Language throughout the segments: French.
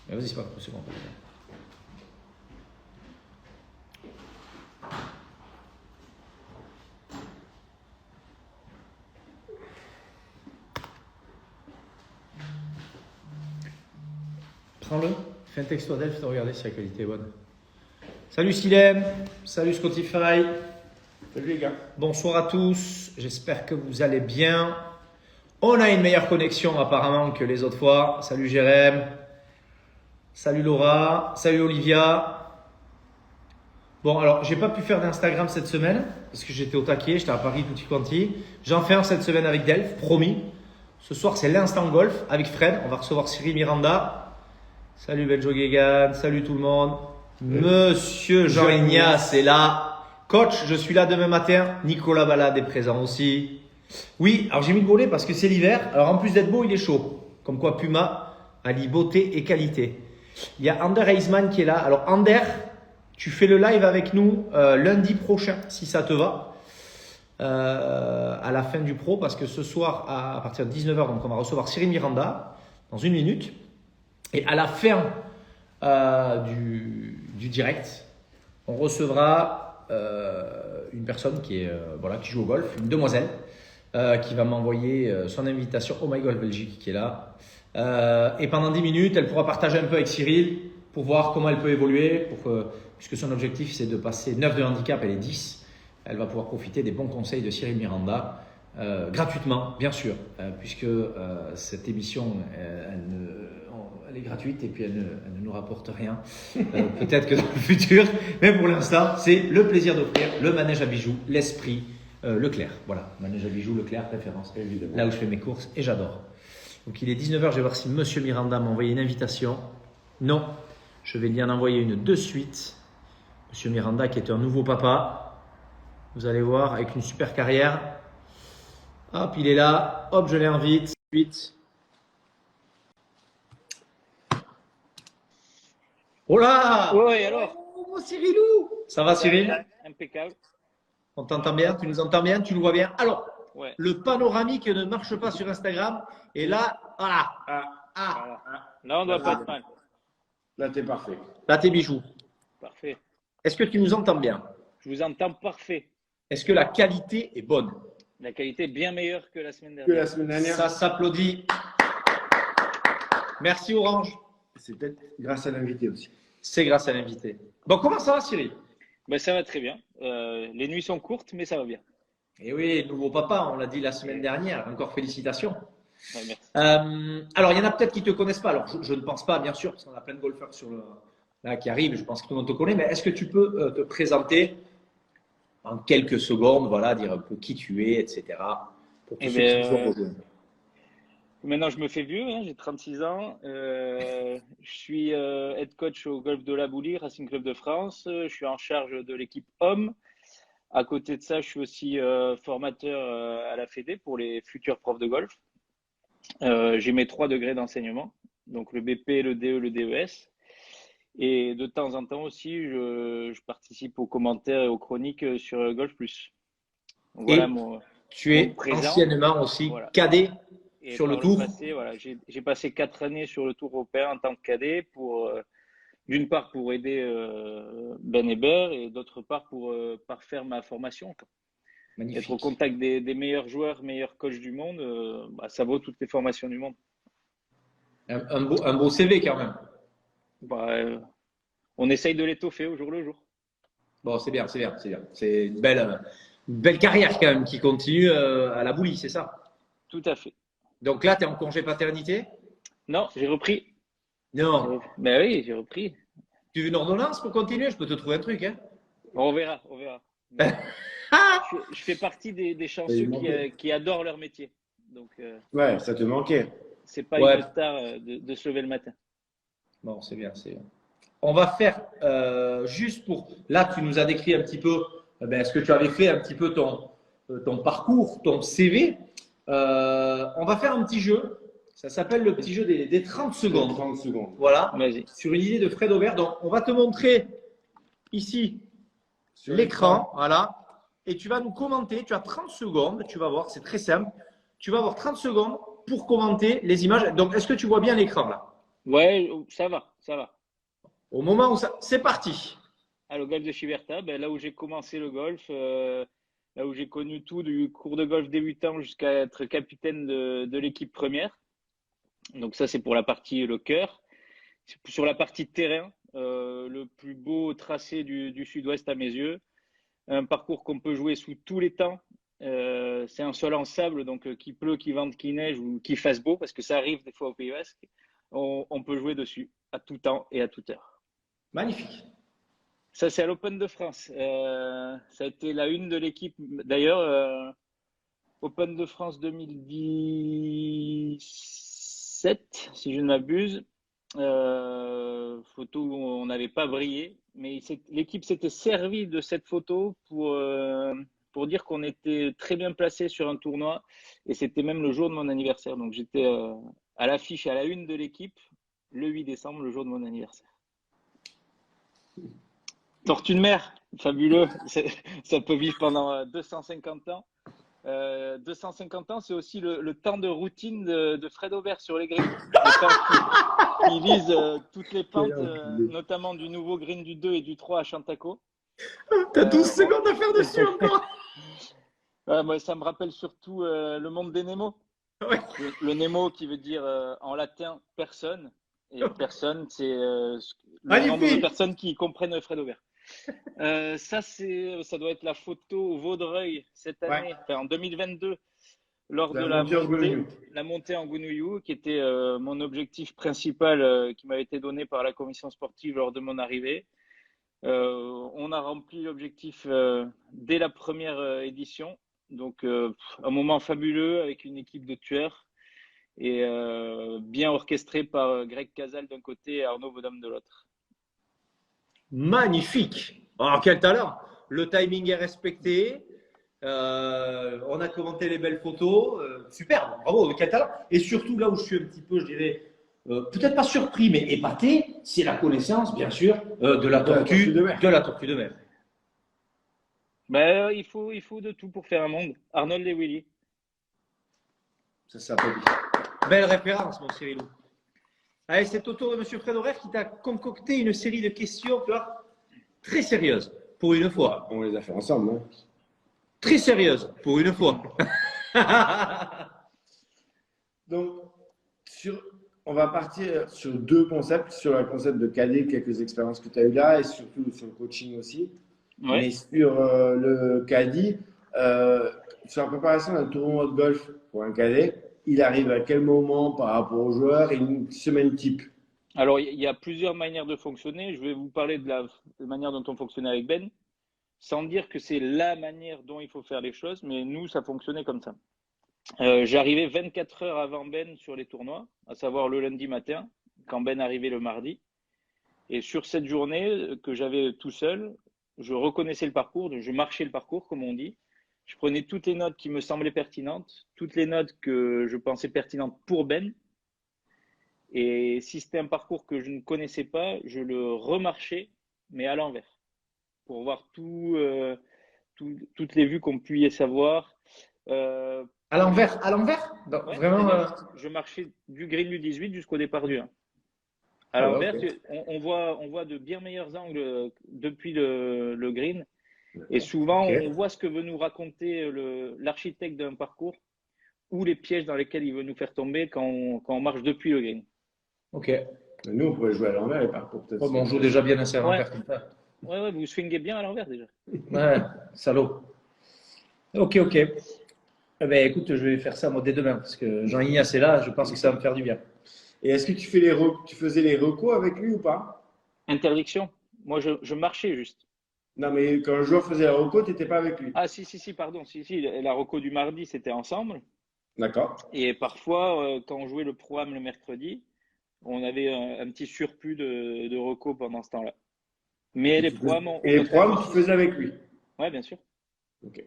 Vas-y, c'est pas grave, c'est bon. Prends-le, fais un texto à Delph, regardez si la qualité est bonne. Salut Silem, salut Spotify. Salut les gars. Bonsoir à tous, j'espère que vous allez bien. On a une meilleure connexion apparemment que les autres fois. Salut Jérém, salut Laura, salut Olivia. Bon, alors j'ai pas pu faire d'Instagram cette semaine parce que j'étais au taquet, j'étais à Paris tutti quanti. J'en fais un cette semaine avec Delph, promis. Ce soir c'est l'instant golf avec Fred. On va recevoir Cyril Miranda. Salut Benjo Guégan, salut tout le monde. Monsieur Jean Ignace est là. Coach, je suis là demain matin. Nicolas Balade est présent aussi. Oui, alors j'ai mis le volet parce que c'est l'hiver. Alors en plus d'être beau, il est chaud. Comme quoi Puma allie beauté et qualité. Il y a Ander Heisman qui est là. Alors Ander, tu fais le live avec nous lundi prochain si ça te va. À la fin du pro parce que ce soir à partir de 19h, donc on va recevoir Cyril Miranda dans une minute. Et à la fin du direct, on recevra une personne qui joue au golf, une demoiselle, qui va m'envoyer son invitation au My Golf Belgique qui est là. Et pendant 10 minutes, elle pourra partager un peu avec Cyril pour voir comment elle peut évoluer, puisque son objectif c'est de passer 9 de handicap, elle est 10. Elle va pouvoir profiter des bons conseils de Cyril Miranda, gratuitement, bien sûr, puisque cette émission, elle est gratuite et puis elle ne nous rapporte rien. Peut-être que dans le futur, mais pour l'instant, c'est le plaisir d'offrir le manège à bijoux, l'esprit Leclerc. Voilà, manège à bijoux Leclerc, référence. Évidemment. Là où je fais mes courses et j'adore. Donc il est 19h, je vais voir si Monsieur Miranda m'a envoyé une invitation. Non, je vais lui en envoyer une de suite. Monsieur Miranda qui est un nouveau papa. Vous allez voir, avec une super carrière. Hop, il est là. Hop, je l'invite. Vite. Oh là! Oui, alors? Oh, Cyrilou! Ça va, Cyril? Impeccable. On t'entend bien? Tu nous entends bien? Tu nous vois bien? Alors, ouais. Le panoramique ne marche pas sur Instagram. Et là, voilà. Voilà. Là, on doit pas être mal. Là, t'es parfait. Là, tes bijoux. Parfait. Est-ce que tu nous entends bien? Je vous entends parfait. Est-ce que la qualité est bonne? La qualité est bien meilleure que la semaine dernière. Ça s'applaudit. Merci Orange. C'est peut-être grâce à l'invité aussi. C'est grâce à l'invité. Bon, comment ça va, Cyril? Ben, ça va très bien. Les nuits sont courtes, mais ça va bien. Et oui, nouveau papa, on l'a dit la semaine dernière. Encore félicitations. Ouais, merci. Alors, il y en a peut-être qui ne te connaissent pas. Alors, je ne pense pas, bien sûr, parce qu'on a plein de golfeurs là, qui arrivent. Je pense que tout le monde te connaît. Mais est-ce que tu peux te présenter en quelques secondes, voilà, dire un peu qui tu es, etc. Pour tous ceux qui nous ont rejoints. Maintenant, je me fais vieux, hein, j'ai 36 ans. Je suis head coach au Golf de la Boulie, Racing Club de France. Je suis en charge de l'équipe hommes. À côté de ça, je suis aussi formateur à la Fédé pour les futurs profs de golf. J'ai mes 3 degrés d'enseignement, donc le BP, le DE, le DES. Et de temps en temps aussi, je participe aux commentaires et aux chroniques sur Golf Plus. Donc, voilà tu es anciennement aussi cadet sur le tour. J'ai passé 4 années sur le tour européen en tant que cadet d'une part pour aider Ben Hébert et d'autre part pour parfaire ma formation. Magnifique. Être au contact des meilleurs joueurs, meilleurs coachs du monde, ça vaut toutes les formations du monde. Un beau CV quand même. On essaye de l'étoffer au jour le jour. Bon, c'est bien. C'est une belle carrière quand même qui continue à la Boulie, c'est ça? Tout à fait. Donc là, tu es en congé paternité? Non, j'ai repris. Non. Ben oui, j'ai repris. Tu veux une ordonnance pour continuer? Je peux te trouver un truc. Hein? On verra. Je fais partie des chanceux qui adorent leur métier. Donc, ouais, ça te manquait. C'est pas une star de se lever le matin. Bon, c'est bien. On va faire juste pour… Là, tu nous as décrit un petit peu ce que tu avais fait, un petit peu ton parcours, ton CV. On va faire un petit jeu. Ça s'appelle le petit jeu des 30 secondes. 30 secondes. Voilà. Vas-y. Sur une idée de Fred Aubert. Donc, on va te montrer ici sur l'écran. Voilà. Et tu vas nous commenter. Tu as 30 secondes. Tu vas voir, c'est très simple. Tu vas avoir 30 secondes pour commenter les images. Donc, est-ce que tu vois bien l'écran là? Ouais, ça va, ça va. Au moment où ça. C'est parti. Ah, le golf de Chiverta, ben, là où j'ai commencé le golf, là où j'ai connu tout, du cours de golf débutant jusqu'à être capitaine de l'équipe première. Donc ça, c'est pour la partie le cœur. Sur la partie terrain, le plus beau tracé du sud-ouest à mes yeux. Un parcours qu'on peut jouer sous tous les temps. C'est un sol en sable, donc qu'il pleut, qu'il vente, qu'il neige ou qu'il fasse beau, parce que ça arrive des fois au Pays Basque. On peut jouer dessus à tout temps et à toute heure. Magnifique. Ça, c'est à l'Open de France. Ça a été la une de l'équipe. D'ailleurs, Open de France 2017, si je ne m'abuse. Photo où on n'avait pas brillé, mais l'équipe s'était servie de cette photo pour dire qu'on était très bien placé sur un tournoi, et c'était même le jour de mon anniversaire. Donc j'étais à l'affiche, à la une de l'équipe, le 8 décembre, le jour de mon anniversaire. Tortue de mer, fabuleux. Ça peut vivre pendant 250 ans. 250 ans, c'est aussi le temps de routine de Fred Aubert sur les greens. Le temps qui vise toutes les pentes, notamment du nouveau green du 2 et du 3 à Chantaco. T'as 12 secondes à faire dessus encore. Moi, ça me rappelle surtout le monde des Nemo. Ouais. Le Nemo qui veut dire en latin personne. Et personne, c'est le Magnifique. nombre de personnes qui comprennent Fred Aubert. Ça doit être la photo au Vaudreuil cette année, enfin, en 2022, lors de la montée en Gounouillou, qui était mon objectif principal qui m'avait été donné par la commission sportive lors de mon arrivée. On a rempli l'objectif dès la première édition. Donc, un moment fabuleux avec une équipe de tueurs et bien orchestré par Greg Casal d'un côté et Arnaud Vaudam de l'autre. Magnifique. Oh, quel talent. Le timing est respecté. On a commenté les belles photos. Superbe. Bravo, quel talent. Et surtout, là où je suis un petit peu, je dirais, peut-être pas surpris, mais épaté, c'est la connaissance, bien sûr, de la tortue de mer. Ben, il faut de tout pour faire un monde. Arnold et Willy. Ça s'appelle. Belle référence, mon Cyril. Allez, c'est au tour de M. Fred Aubert qui t'a concocté une série de questions, tu vois, très sérieuses, pour une fois. On les a fait ensemble. Hein. Très sérieuses, pour une fois. Donc, on va partir sur deux concepts. Sur le concept de cadet, quelques expériences que tu as eues là, et surtout sur le coaching aussi. Ouais. Mais sur le caddie, sur la préparation d'un tournoi de golf pour un cadet, il arrive à quel moment par rapport aux joueurs et une semaine type? Alors, il y a plusieurs manières de fonctionner. Je vais vous parler de la manière dont on fonctionnait avec Ben, sans dire que c'est la manière dont il faut faire les choses, mais nous, ça fonctionnait comme ça. J'arrivais 24 heures avant Ben sur les tournois, à savoir le lundi matin, quand Ben arrivait le mardi. Et sur cette journée que j'avais tout seul, je reconnaissais le parcours, je marchais le parcours, comme on dit. Je prenais toutes les notes qui me semblaient pertinentes, toutes les notes que je pensais pertinentes pour Ben. Et si c'était un parcours que je ne connaissais pas, je le remarchais, mais à l'envers, pour voir toutes les vues qu'on pouvait savoir. À l'envers Ouais, vraiment. je marchais du green du 18 jusqu'au départ du 1. À Ah ouais, l'envers, ok. on voit de bien meilleurs angles depuis le green. Et souvent, Ok. on voit ce que veut nous raconter l'architecte d'un parcours ou les pièges dans lesquels il veut nous faire tomber quand on marche depuis le green. Ok. Nous, on pourrait jouer à l'envers et parcours peut-être. Oh, bon, on joue déjà bien assez à l'envers comme ça. Ouais, vous swingez bien à l'envers déjà. Ouais, salaud. Ok. Eh ben, écoute, je vais faire ça moi dès demain parce que Jean-Ignace est là, je pense que ça va me faire du bien. Et est-ce que tu faisais les recos avec lui ou pas? Interdiction. Moi, je marchais juste. Non, mais quand un joueur faisait la reco, tu n'étais pas avec lui. Ah, si, pardon. Si, la reco du mardi, c'était ensemble. D'accord. Et parfois, quand on jouait le programme le mercredi, on avait un petit surplus de reco pendant ce temps-là. Mais les programmes, Et les programmes, tu faisais avec lui. Ouais, bien sûr. Ok.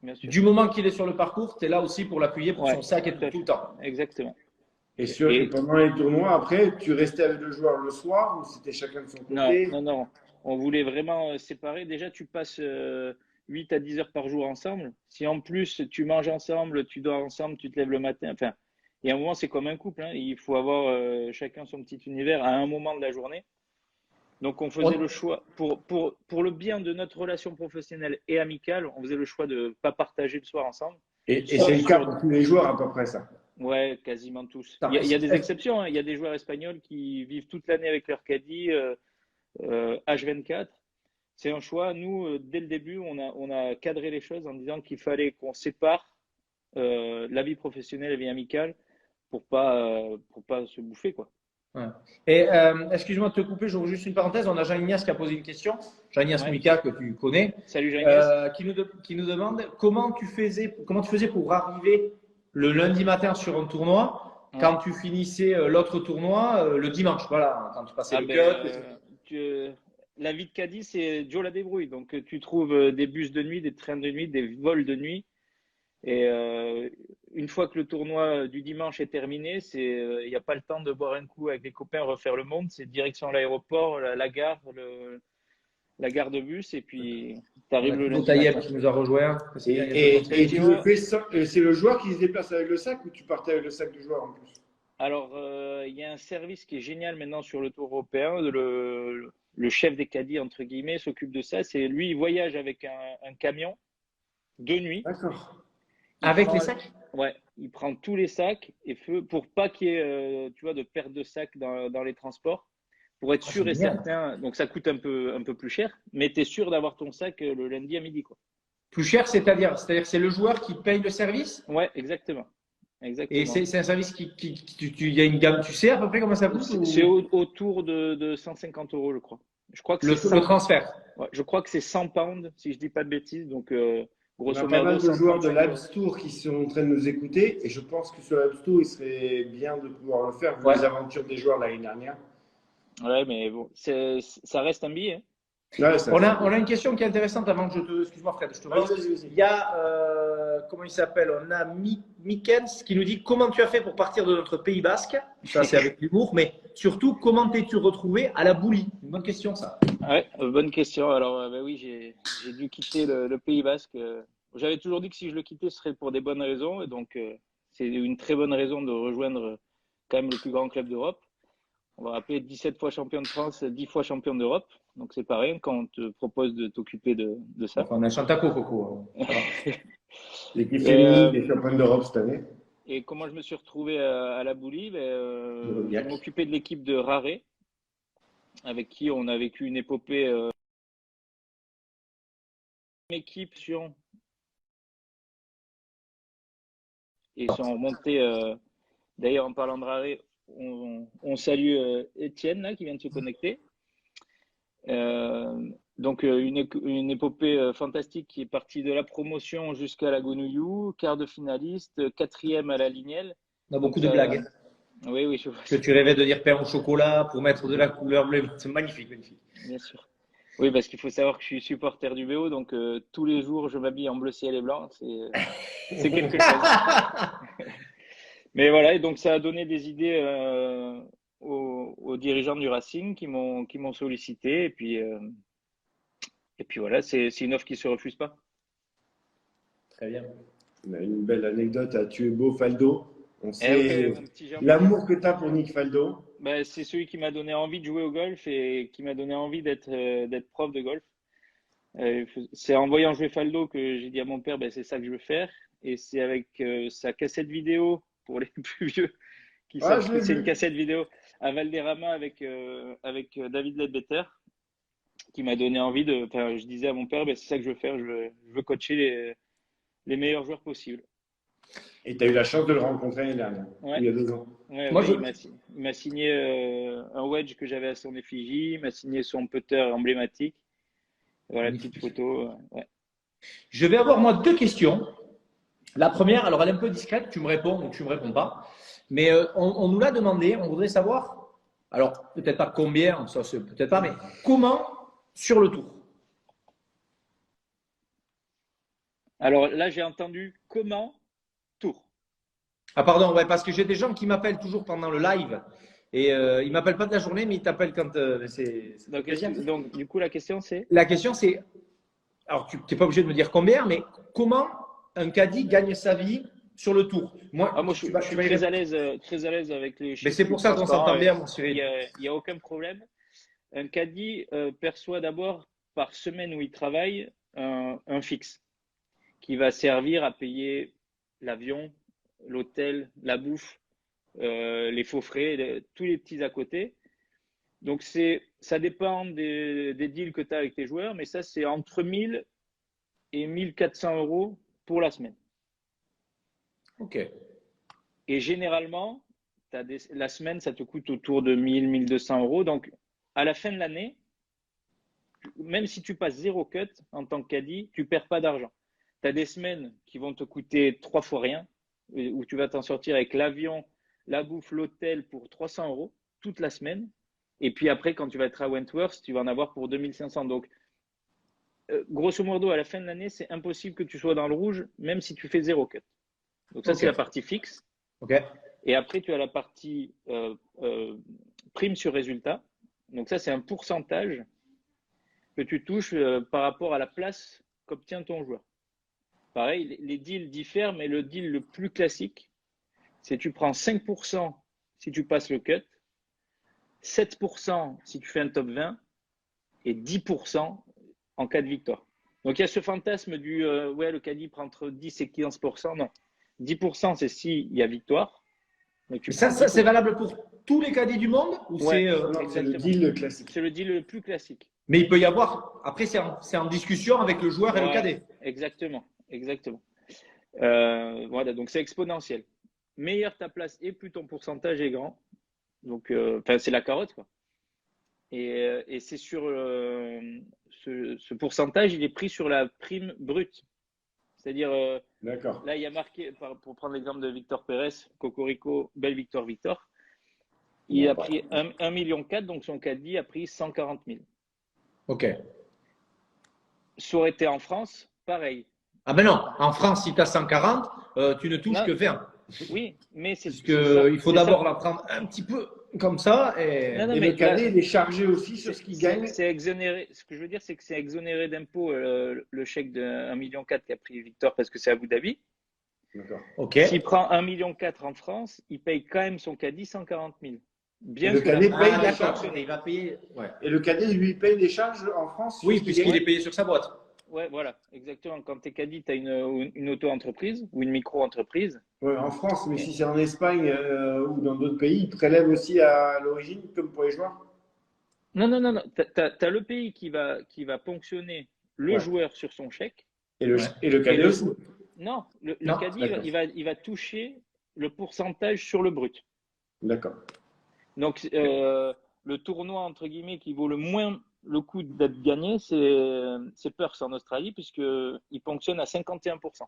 Bien sûr. Du moment qu'il est sur le parcours, tu es là aussi pour l'appuyer pour son sac et tout le temps. Exactement. Et pendant les tournois, après, tu restais avec le joueur le soir ou c'était chacun de son côté? Non. On voulait vraiment séparer. Déjà, tu passes 8 à 10 heures par jour ensemble. Si en plus tu manges ensemble, tu dors ensemble, tu te lèves le matin, enfin, Et à un moment, c'est comme un couple, hein. Il faut avoir chacun son petit univers à un moment de la journée. Donc, on faisait le choix, pour le bien de notre relation professionnelle et amicale, on faisait le choix de ne pas partager le soir ensemble. Et c'est le cas pour tous les joueurs à peu près ça. Ouais, quasiment tous. Attends, Il y a des exceptions, hein. Il y a des joueurs espagnols qui vivent toute l'année avec leur caddie, H24. C'est un choix. Nous, dès le début, on a cadré les choses en disant qu'il fallait qu'on sépare la vie professionnelle et la vie amicale pour pas se bouffer, quoi. Ouais. Et excuse-moi de te couper, j'ouvre juste une parenthèse. On a Jean-Ignace qui a posé une question. Jean-Ignace Ouais. Mika, que tu connais, Salut Jean-Ignace. qui nous demande comment tu faisais pour arriver le lundi matin sur un tournoi Ouais. quand tu finissais l'autre tournoi le dimanche. Voilà, quand tu passais le cut. La vie de caddie, c'est Joe la débrouille. Donc, tu trouves des bus de nuit, des trains de nuit, des vols de nuit. Et une fois que le tournoi du dimanche est terminé, il n'y a pas le temps de boire un coup avec les copains, refaire le monde. C'est direction l'aéroport, la gare, la gare de bus, et puis tu arrives le lundi Taïeb matin. qui nous a rejoint. Et tu le fais c'est le joueur qui se déplace avec le sac ou tu partais avec le sac du joueur en plus? Alors, il y a un service qui est génial maintenant sur le Tour européen. Le chef des caddies, entre guillemets, s'occupe de ça. C'est lui, il voyage avec un camion de nuit. D'accord. Avec les sacs? Ouais, il prend tous les sacs pour pas qu'il y ait tu vois, de perte de sacs dans les transports, pour être sûr et certain. Donc, ça coûte un peu plus cher, mais tu es sûr d'avoir ton sac le lundi à midi, quoi. Plus cher, c'est-à-dire c'est le joueur qui paye le service? Ouais, exactement. Et c'est un service il y a une gamme, tu sais à peu près comment ça coûte? C'est autour de 150 €, je crois. Je crois que le transfert. Ouais, je crois que c'est 100 pounds, si je dis pas de bêtises. Donc, On a grosso pas mal modo, de joueurs de 135 l'Abs Tour qui sont en train de nous écouter et je pense que sur l'Abs Tour, il serait bien de pouvoir le faire vu les aventures des joueurs l'année dernière. Ouais, mais bon, ça reste un billet. Ouais, on a une question qui est intéressante avant que je te. Excuse-moi, Fred, je te relance. Vas-y. Il y a, comment il s'appelle? On a Mikens qui nous dit comment tu as fait pour partir de notre Pays Basque. Ça, c'est avec l'humour, mais surtout, comment t'es-tu retrouvé à la Boulie? Une bonne question, ça. Ouais, bonne question. Alors, bah oui, j'ai dû quitter le Pays Basque. J'avais toujours dit que si je le quittais, ce serait pour des bonnes raisons. Et donc, c'est une très bonne raison de rejoindre quand même le plus grand club d'Europe. On va rappeler 17 fois champion de France, 10 fois champion d'Europe. Donc, c'est pareil quand on te propose de t'occuper de ça. Enfin, on a un Chantaco, Coco. L'équipe féminine des champions d'Europe cette année. Et comment je me suis retrouvé à la Boulie? Je m'occupais de l'équipe de Raré, avec qui on a vécu une épopée. Une équipe sur. Et ils sont remontés. D'ailleurs, en parlant de Raré, on salue Étienne là, qui vient de se connecter. Donc une épopée fantastique qui est partie de la promotion jusqu'à la Gonouillou, quart de finaliste, 4e à la Lignelle. On a beaucoup de blagues. Oui, je vois. Que tu rêvais de dire pain au chocolat pour mettre de la couleur bleue. C'est magnifique. Bien sûr. Oui, parce qu'il faut savoir que je suis supporter du BO, donc tous les jours je m'habille en bleu ciel et blanc. C'est quelque chose. Mais voilà, et donc ça a donné des idées aux dirigeants du Racing qui m'ont sollicité. Et puis voilà, c'est une offre qui ne se refuse pas. Très bien. On a une belle anecdote à Tu es beau, Faldo. On sait Ouais, l'amour que tu as pour Nick Faldo. Ben, c'est celui qui m'a donné envie de jouer au golf et qui m'a donné envie d'être prof de golf. C'est en voyant jouer Faldo que j'ai dit à mon père, ben, c'est ça que je veux faire. Et c'est avec sa cassette vidéo, pour les plus vieux qui savent que c'est une cassette vidéo, à Valderrama avec David Ledbetter, qui m'a donné envie de. Enfin, je disais à mon père, ben, c'est ça que je veux faire, je veux coacher les meilleurs joueurs possibles. Et tu as eu la chance de le rencontrer l'année dernière, il y a 2 ans. Ouais, il m'a signé un wedge que j'avais à son effigie, il m'a signé son putter emblématique. Voilà, petite photo. Ouais. Je vais avoir moi 2 questions. La première, alors elle est un peu discrète, tu me réponds ou tu me réponds pas. Mais on nous l'a demandé, on voudrait savoir, alors peut-être pas combien, ça c'est peut-être pas, mais comment sur le tour? Alors là, j'ai entendu comment tour. Ah pardon, ouais, parce que j'ai des gens qui m'appellent toujours pendant le live et ils m'appellent pas de la journée, mais ils t'appellent quand c'est. Donc, du coup, la question c'est. La question c'est, alors tu n'es pas obligé de me dire combien, mais comment un caddie gagne sa vie sur le tour. Moi, moi, je tu suis vas- tu vas y très à répondre. l'aise, très à l'aise avec les Mais chiffres. c'est pour ça qu'on transparents, s'entend bien, mon Il Cyril. y a aucun problème. Un caddie perçoit d'abord par semaine où il travaille un fixe qui va servir à payer l'avion, l'hôtel, la bouffe, les faux frais, tous les petits à côté. Donc, ça dépend des deals que tu as avec tes joueurs, mais ça, c'est entre 1000 et 1400 euros pour la semaine. Ok. Et généralement, la semaine, ça te coûte autour de 1000, 1200 euros. Donc, à la fin de l'année, même si tu passes zéro cut en tant que caddie, tu perds pas d'argent. Tu as des semaines qui vont te coûter 3 fois rien, où tu vas t'en sortir avec l'avion, la bouffe, l'hôtel pour 300 euros toute la semaine. Et puis après, quand tu vas être à Wentworth, tu vas en avoir pour 2500. Donc, grosso modo, à la fin de l'année, c'est impossible que tu sois dans le rouge, même si tu fais zéro cut. Donc ça, c'est la partie fixe. Ok. Et après, tu as la partie prime sur résultat. Donc ça, c'est un pourcentage que tu touches par rapport à la place qu'obtient ton joueur. Pareil, les deals diffèrent, mais le deal le plus classique, c'est tu prends 5% si tu passes le cut, 7% si tu fais un top 20 et 10% en cas de victoire. Donc il y a ce fantasme du ouais, le caddie prend entre 10 et 15%. Non, 10% c'est s'il y a victoire. Donc, Ça, c'est valable pour tous les caddies du monde ou Ouais, C'est le deal classique. c'est le deal le plus classique. Mais il peut y avoir. Après, c'est en discussion avec le joueur et le cadet. Exactement. Voilà, donc c'est exponentiel. Meilleure ta place et plus ton pourcentage est grand. Donc, c'est la carotte, quoi. Et c'est sur ce pourcentage, il est pris sur la prime brute. C'est-à-dire, D'accord. là, il y a marqué, pour prendre l'exemple de Victor Pérez, Cocorico, belle victoire, Victor. Il a pris 1,4 million, donc son caddie a pris 140 000. Ok. Ça aurait été en France, pareil. Ah ben non, en France, si tu as 140, tu ne touches que 20. Oui, mais c'est Parce qu'il faut d'abord la prendre un petit peu comme ça. Et le cadet, il est chargé aussi sur ce qu'il gagne. C'est exonéré. Ce que je veux dire, c'est que c'est exonéré d'impôt le chèque de 1,4 million qu'a pris Victor parce que c'est à Abu Dhabi. D'accord. Ok. S'il prend 1,4 million en France, il paye quand même son caddie 140 000. Bien le cadet paye la la charge. charge. Il va payer. Ouais. Et le cadet, lui, paye des charges en France. Oui, puisqu'il est payé sur sa boîte. Ouais, voilà, exactement. Quand tu es caddie, tu as une auto-entreprise ou une micro-entreprise. Ouais, en France, mais si c'est en Espagne ou dans d'autres pays, ils prélèvent aussi à l'origine, comme pour les joueurs. Non. Tu as le pays qui va ponctionner le joueur sur son chèque. Et le cadet aussi. Non, le Non, caddie, il va toucher le pourcentage sur le brut. D'accord. Donc, le tournoi, entre guillemets, qui vaut le moins le coup d'être gagné, c'est Perth en Australie, puisqu'il ponctionne à 51%.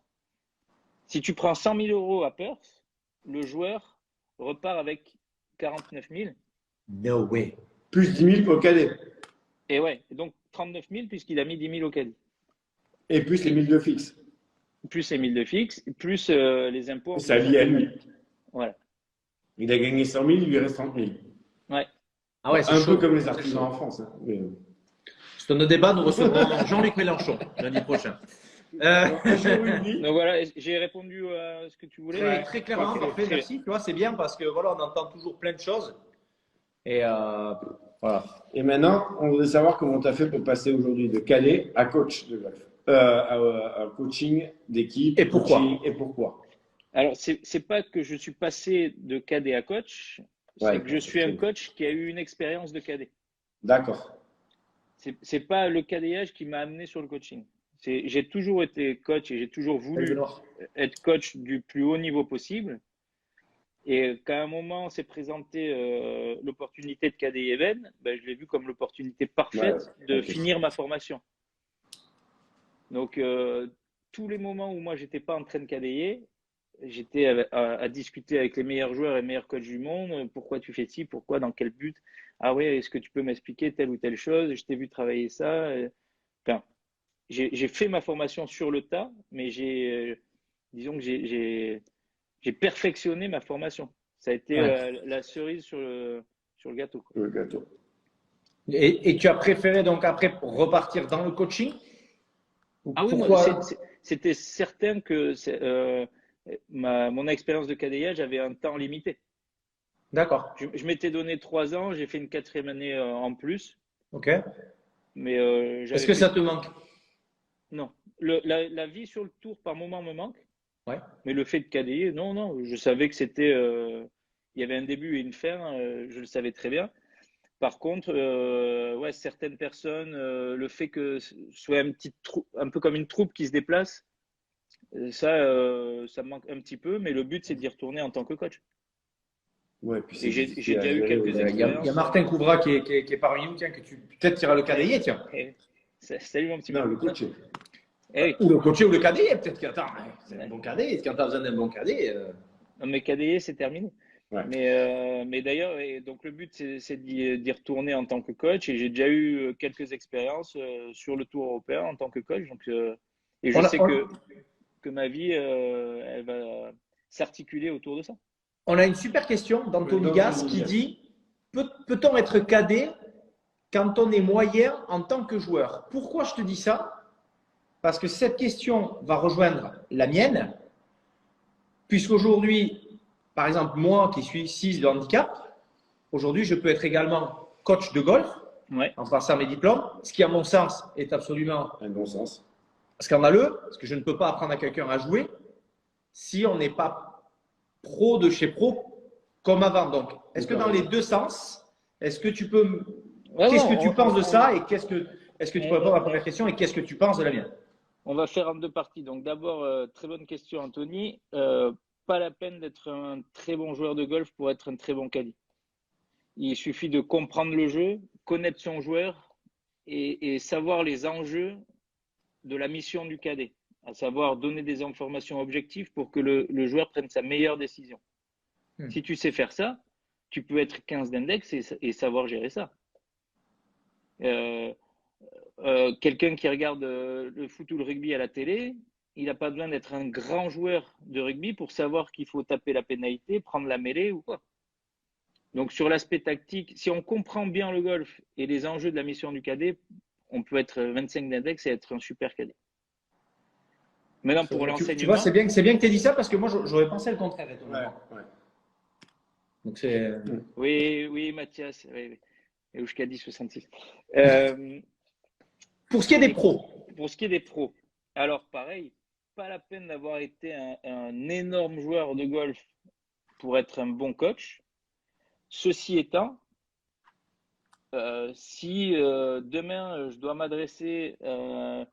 Si tu prends 100 000 euros à Perth, le joueur repart avec 49 000. No way. Plus 10 000 au cadet. Et ouais, donc 39 000 puisqu'il a mis 10 000 au caddie. Et plus les 1000 de fixe. Plus les 1000 de fixe, plus les impôts. Ça lie à lui. Voilà. Il a gagné 100 000, il lui reste 30 000. Ouais. Ah ouais, un peu comme les artisans en France. Hein. Mais... C'est un débat, nous recevrons Jean-Luc Mélenchon lundi prochain. Donc voilà, j'ai répondu à ce que tu voulais. Très clairement, parfait, merci. Tu vois, c'est bien parce que voilà, on entend toujours plein de choses. Et voilà. Et maintenant, on voudrait savoir comment tu as fait pour passer aujourd'hui de cadet à coach de golf, à coaching d'équipe. Et pourquoi Alors, c'est pas que je suis passé de cadet à coach, c'est que je suis un coach qui a eu une expérience de cadet. D'accord. C'est pas le cadéage qui m'a amené sur le coaching. J'ai toujours été coach et j'ai toujours voulu être coach du plus haut niveau possible. Et qu'à un moment s'est présenté l'opportunité de cadet Even, je l'ai vu comme l'opportunité parfaite de finir ma formation. Donc, tous les moments où moi, j'étais pas en train de cadayer, j'étais à discuter avec les meilleurs joueurs et meilleurs coachs du monde. Pourquoi tu fais ci? Pourquoi? Dans quel but? Ah ouais, est-ce que tu peux m'expliquer telle ou telle chose? Je t'ai vu travailler ça. Enfin, j'ai fait ma formation sur le tas, mais disons que j'ai perfectionné ma formation. Ça a été la cerise sur le gâteau. Quoi. Le gâteau. Et tu as préféré donc après repartir dans le coaching? Ah oui, c'était certain que Mon expérience de KDIA, j'avais un temps limité. D'accord. Je m'étais donné 3 ans, j'ai fait une 4e année en plus, Ok. mais Est-ce j'avais que fait. ça te manque? Non. La vie sur le tour par moment me manque, Ouais. mais le fait de KDI, non, non. Je savais que c'était. Il y avait un début et une fin, je le savais très bien. Par contre, ouais, certaines personnes, le fait que ce soit un peu comme une troupe qui se déplace, ça me manque un petit peu, mais le but, c'est d'y retourner en tant que coach. Ouais, puis Et c'est j'ai difficile à déjà eu gérer quelques aussi. Il y a expériences. Martin Couvra qui est parmi nous, tiens, que tu peut-être iras le KDI, tiens. Salut mon petit Non, le Martin. coach. Eh Ou le coacher ou le KDI, peut-être qu'attends, c'est un oui, bon KDI. Quand tu as besoin d'un bon KDI. non, mais KDE, c'est terminé. Ouais. Mais d'ailleurs, donc le but, c'est d'y retourner en tant que coach. Et j'ai déjà eu quelques expériences sur le Tour européen en tant que coach. Donc, et je On a, sais on- que ma vie, elle va s'articuler autour de ça. on a une super question d'Anthony Gas D'Anthony qui Gas. dit peut-on être cadet quand on est moyen en tant que joueur? Pourquoi je te dis ça? Parce que cette question va rejoindre la mienne, puisqu'aujourd'hui, par exemple, moi qui suis 6 de handicap, aujourd'hui, je peux être également coach de golf Ouais. en passant mes diplômes, ce qui, à mon sens, est absolument Un bon sens. scandaleux, parce que je ne peux pas apprendre à quelqu'un à jouer si on n'est pas pro de chez pro comme avant. Donc, est-ce que dans les deux sens, est-ce que tu peux. Ouais, Qu'est-ce que bon, tu penses de ça et est-ce que tu peux répondre à la première question et qu'est-ce que tu penses de la mienne? on va faire en 2 parties. Donc d'abord, très bonne question, Anthony. Pas la peine d'être un très bon joueur de golf pour être un très bon caddie. Il suffit de comprendre le jeu, connaître son joueur et savoir les enjeux de la mission du cadet, à savoir donner des informations objectives pour que le joueur prenne sa meilleure décision. Si tu sais faire ça, tu peux être 15 d'index et savoir gérer ça. Quelqu'un qui regarde le foot ou le rugby à la télé, il n'a pas besoin d'être un grand joueur de rugby pour savoir qu'il faut taper la pénalité, prendre la mêlée ou quoi. Donc sur l'aspect tactique, si on comprend bien le golf et les enjeux de la mission du cadet, on peut être 25 d'index et être un super cadet. Maintenant pour Tu vois, l'enseignement. c'est bien que tu aies dit ça parce que moi, j'aurais pensé le contraire. Ouais. Donc, c'est. Oui, Mathias. Oui. Et Oushkadi 66. Pour ce qui est des pros. Pour ce qui est des pros, alors pareil, pas la peine d'avoir été un énorme joueur de golf pour être un bon coach. Ceci étant, si demain je dois m'adresser à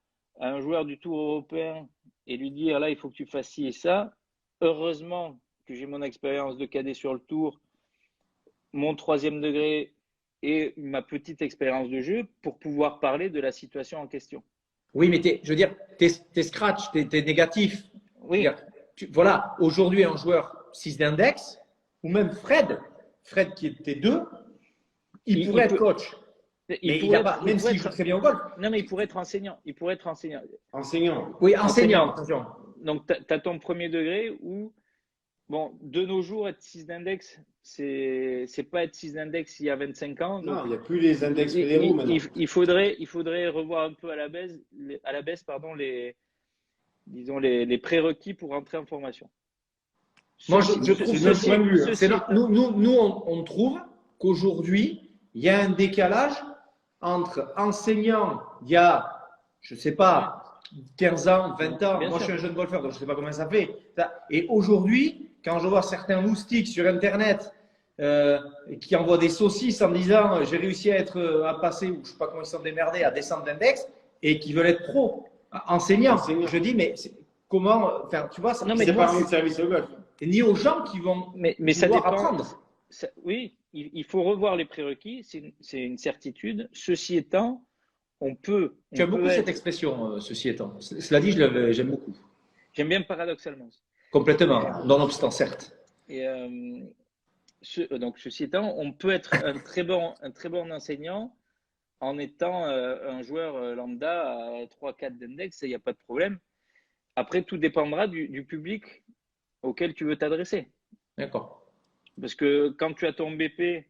un joueur du Tour européen et lui dire là il faut que tu fasses ci et ça, heureusement que j'ai mon expérience de cadet sur le Tour, mon 3e degré et ma petite expérience de jeu pour pouvoir parler de la situation en question. Oui, mais je veux dire, t'es scratch, t'es négatif. Oui. Voilà, aujourd'hui, un joueur 6 d'index, ou même Fred qui était 2, il pourrait être coach. Mais il n'a pas, même s'il joue très bien au golf. Non, mais il pourrait être enseignant. Enseignant. Oui, enseignant. Attention. Donc, tu as ton 1er degré où, bon, de nos jours, être 6 d'index, c'est pas être 6 d'index il y a 25 ans. Non, donc, il n'y a plus les index fédéraux maintenant. Il faudrait revoir un peu à la baisse disons les prérequis pour entrer en formation. Moi, je trouve notre point de vue. Nous, on trouve qu'aujourd'hui, il y a un décalage entre enseignants il y a, je ne sais pas, 15 ans, 20 ans. Bien moi, sûr. je suis un jeune golfeur, donc je ne sais pas comment ça fait. Et aujourd'hui, quand je vois certains moustiques sur Internet qui envoient des saucisses en disant j'ai réussi à passer, ou je ne sais pas comment ils sont démerdés, à descendre d'index, et qui veulent être pro, enseignants. Je dis, mais comment, enfin, tu vois, c'est pas un service au golf. Ni aux gens qui vont mais ça dépend. apprendre. Oui, il faut revoir les prérequis, c'est une certitude. Ceci étant, on peut. Tu aimes beaucoup cette expression, ceci étant. Cela dit, j'aime beaucoup. J'aime bien paradoxalement. Complètement, nonobstant, certes. Et donc, ceci étant, on peut être un très bon enseignant en étant un joueur lambda à 3-4 d'index, il n'y a pas de problème. Après, tout dépendra du public auquel tu veux t'adresser. D'accord. Parce que quand tu as ton BP,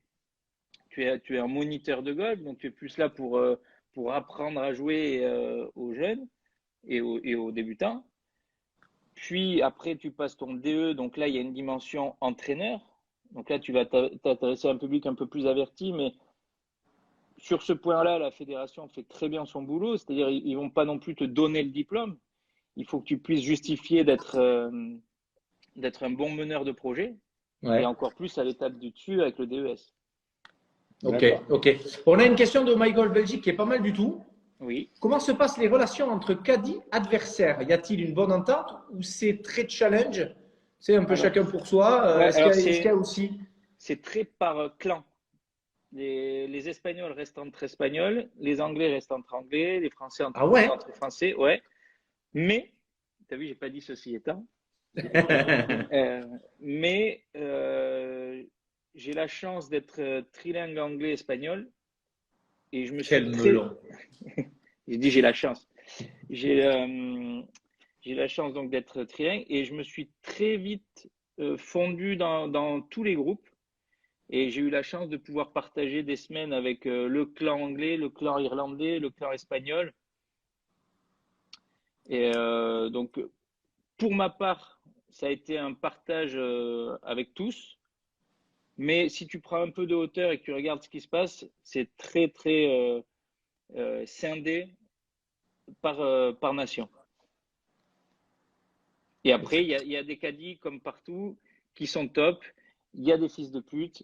tu es un moniteur de golf, donc tu es plus là pour apprendre à jouer aux jeunes et aux débutants. Puis après, tu passes ton DE. Donc là, il y a une dimension entraîneur. Donc là, tu vas t'intéresser à un public un peu plus averti. Mais sur ce point-là, la fédération fait très bien son boulot. C'est-à-dire, ils ne vont pas non plus te donner le diplôme. Il faut que tu puisses justifier d'être un bon meneur de projet. Ouais. Et encore plus à l'étape du dessus avec le DES. Ok, D'accord. ok. On a une question de MyGolf Belgique qui est pas mal du tout. Oui. Comment se passent les relations entre caddie adversaires? Y a-t-il une bonne entente ou c'est très challenge? C'est un peu Alors, chacun pour soi. ouais, Est-ce alors qu'il y a aussi. c'est très par clan. Les Espagnols restent entre Espagnols, les Anglais restent entre Anglais, les Français Ah ouais? entre Français, ouais. Mais, tu as vu, j'ai pas dit ceci étant, mais j'ai la chance d'être trilingue anglais-espagnol et je me suis Quel melon. J'ai dit j'ai la chance. J'ai la chance donc d'être trilingue et je me suis très vite fondu dans tous les groupes et j'ai eu la chance de pouvoir partager des semaines avec le clan anglais, le clan irlandais, le clan espagnol. Et donc, pour ma part, ça a été un partage avec tous. Mais si tu prends un peu de hauteur et que tu regardes ce qui se passe, c'est très, très scindé par nation. Et après, il y a des caddies comme partout qui sont top. Il y a des fils de pute.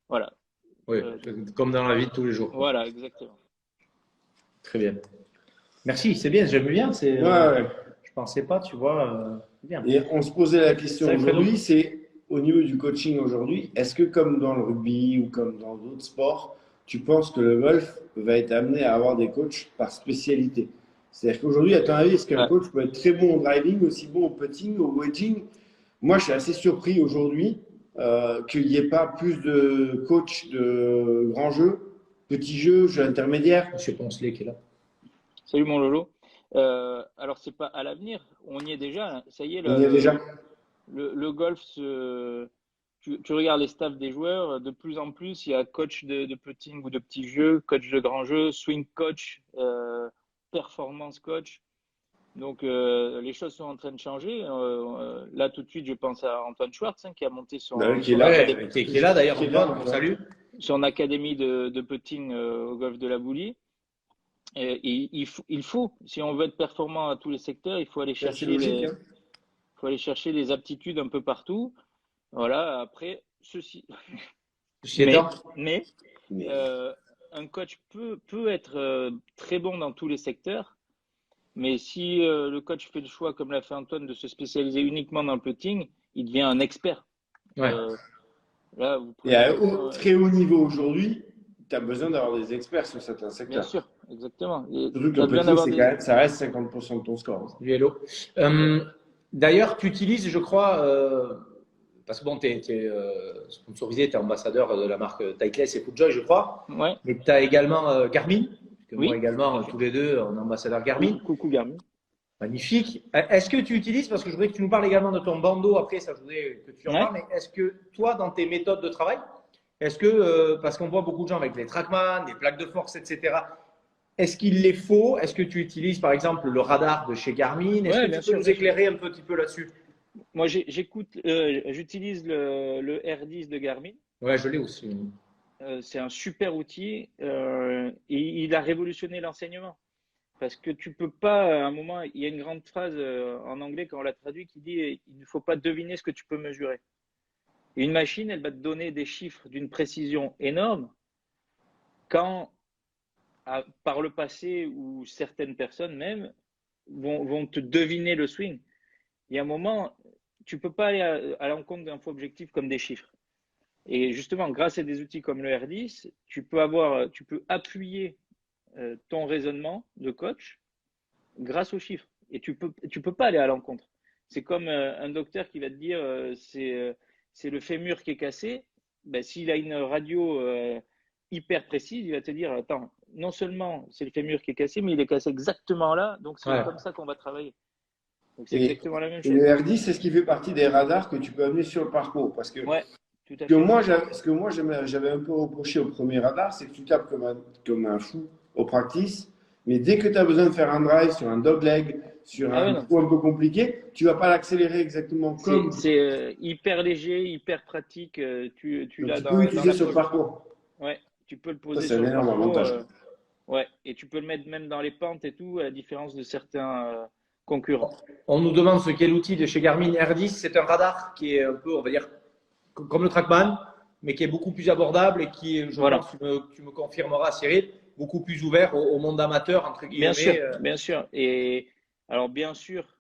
Voilà. Oui, comme dans la vie de tous les jours. Voilà, exactement. Très bien. Merci, c'est bien, j'aime bien. Ouais, ouais. Je pensais pas, tu vois. Bien. Et on se posait la question Ça, Fredo. aujourd'hui, c'est au niveau du coaching aujourd'hui, est-ce que comme dans le rugby ou comme dans d'autres sports, tu penses que le golf va être amené à avoir des coachs par spécialité? C'est-à-dire qu'aujourd'hui, à ton avis, est-ce qu'un Ouais. coach peut être très bon au driving, aussi bon au putting, au wedging? Moi, je suis assez surpris aujourd'hui qu'il n'y ait pas plus de coachs de grands jeux, petits jeux, jeux intermédiaires. Monsieur Poncelet qui est là. Salut mon Lolo. Alors, c'est pas à l'avenir, on y est déjà. Ça y est, On y est déjà. le golf, tu regardes les staffs des joueurs, de plus en plus, il y a coach de putting ou de petits jeux, coach de grands jeux, swing coach, performance coach. Donc, les choses sont en train de changer. Là, tout de suite, je pense à Antoine Schwartz, qui a monté son, Bah oui, qui est son là. académie, Qui est là d'ailleurs, Qui est là, Antoine, on salue. son académie de putting au golf de la Boulie. Et il faut, si on veut être performant à tous les secteurs, il faut aller C'est assez chercher logique. Hein. faut aller chercher les aptitudes un peu partout. Voilà, après, mais un coach peut être très bon dans tous les secteurs, mais si le coach fait le choix, comme l'a fait Antoine, de se spécialiser uniquement dans le putting, il devient un expert. Ouais. Là, vous Et à prenez, très haut niveau aujourd'hui, tu as besoin d'avoir des experts sur certains bien secteurs. sûr, exactement. Et Surtout que t'as le besoin putting, d'avoir c'est des- quand même, ça reste 50% de ton score. Du hello. D'ailleurs, tu utilises, je crois, parce que bon, tu es, sponsorisé, tu es ambassadeur de la marque Titleist et Footjoy, je crois. Ouais, Mais tu as également Garmin, que Oui, moi également, tout à fait. tous les deux, on est ambassadeur Garmin. coucou Garmin. Magnifique. Est-ce que tu utilises, parce que je voudrais que tu nous parles également de ton bandeau, après ça, je voudrais que tu en Ouais. parles, mais est-ce que toi, dans tes méthodes de travail, est-ce que, parce qu'on voit beaucoup de gens avec les Trackman, les plaques de force, etc., est-ce qu'il les faut? Est-ce que tu utilises, par exemple, le radar de chez Garmin? Est-ce Ouais, que bien tu peux sûr, nous bien éclairer un petit peu là-dessus? Moi, j'utilise le R10 de Garmin. Ouais, je l'ai aussi. C'est un super outil et il a révolutionné l'enseignement. Parce que tu peux pas, à un moment, il y a une grande phrase en anglais quand on l'a traduit qui dit il ne faut pas deviner ce que tu peux mesurer. Et une machine, elle va te donner des chiffres d'une précision énorme quand, par le passé, ou certaines personnes même vont te deviner le swing. Il y a un moment, tu peux pas aller à l'encontre d'un faux objectif comme des chiffres. Et justement, grâce à des outils comme le R10, tu peux appuyer ton raisonnement de coach grâce aux chiffres. Et tu peux pas aller à l'encontre. C'est comme un docteur qui va te dire c'est le fémur qui est cassé. Ben, s'il a une radio hyper précise, il va te dire attends, non seulement c'est le fémur qui est cassé, mais il est cassé exactement là, donc c'est comme ça qu'on va travailler. Donc c'est exactement la même Et chose. le R10, c'est ce qui fait partie des radars que tu peux amener sur le parcours. Parce que Ouais, tout à ce que fait. moi j'avais un peu reproché au premier radar, c'est que tu tapes comme un fou au practice, mais dès que tu as besoin de faire un drive sur un dogleg, sur Ah ouais, un non. coup un peu compliqué, tu vas pas l'accélérer exactement comme C'est hyper léger, hyper pratique. Tu donc, l'as tu peux dans utiliser la sur le poche. parcours. Ouais, tu peux le Ça, poser c'est sur un le énorme parcours. avantage. Ouais, et tu peux le mettre même dans les pentes et tout, à la différence de certains concurrents. On nous demande ce qu'est l'outil de chez Garmin R10. C'est un radar qui est un peu, on va dire, comme le Trackman, mais qui est beaucoup plus abordable et qui est, je Voilà. pense, tu me confirmeras, Cyril, beaucoup plus ouvert au monde amateur, entre Bien sûr, guillemets. bien sûr. Et alors, bien sûr,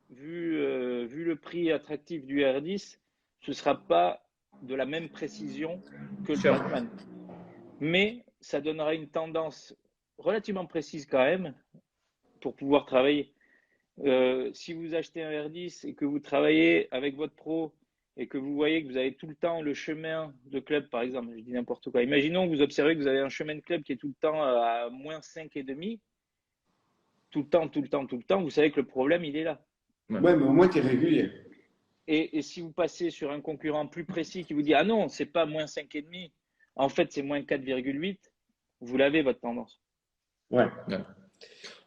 vu le prix attractif du R10, ce ne sera pas de la même précision que le Sûr. Trackman. Mais ça donnera une tendance relativement précise quand même pour pouvoir travailler. Si vous achetez un R10 et que vous travaillez avec votre pro et que vous voyez que vous avez tout le temps le chemin de club, par exemple, je dis n'importe quoi. Imaginons que vous observez que vous avez un chemin de club qui est tout le temps à moins 5,5, tout le temps, tout le temps, tout le temps, vous savez que le problème, il est là. Ouais, mais au moins, tu es régulier. Et si vous passez sur un concurrent plus précis qui vous dit, ah non, c'est pas moins 5,5, en fait, c'est moins 4,8, vous l'avez, votre tendance. Ouais.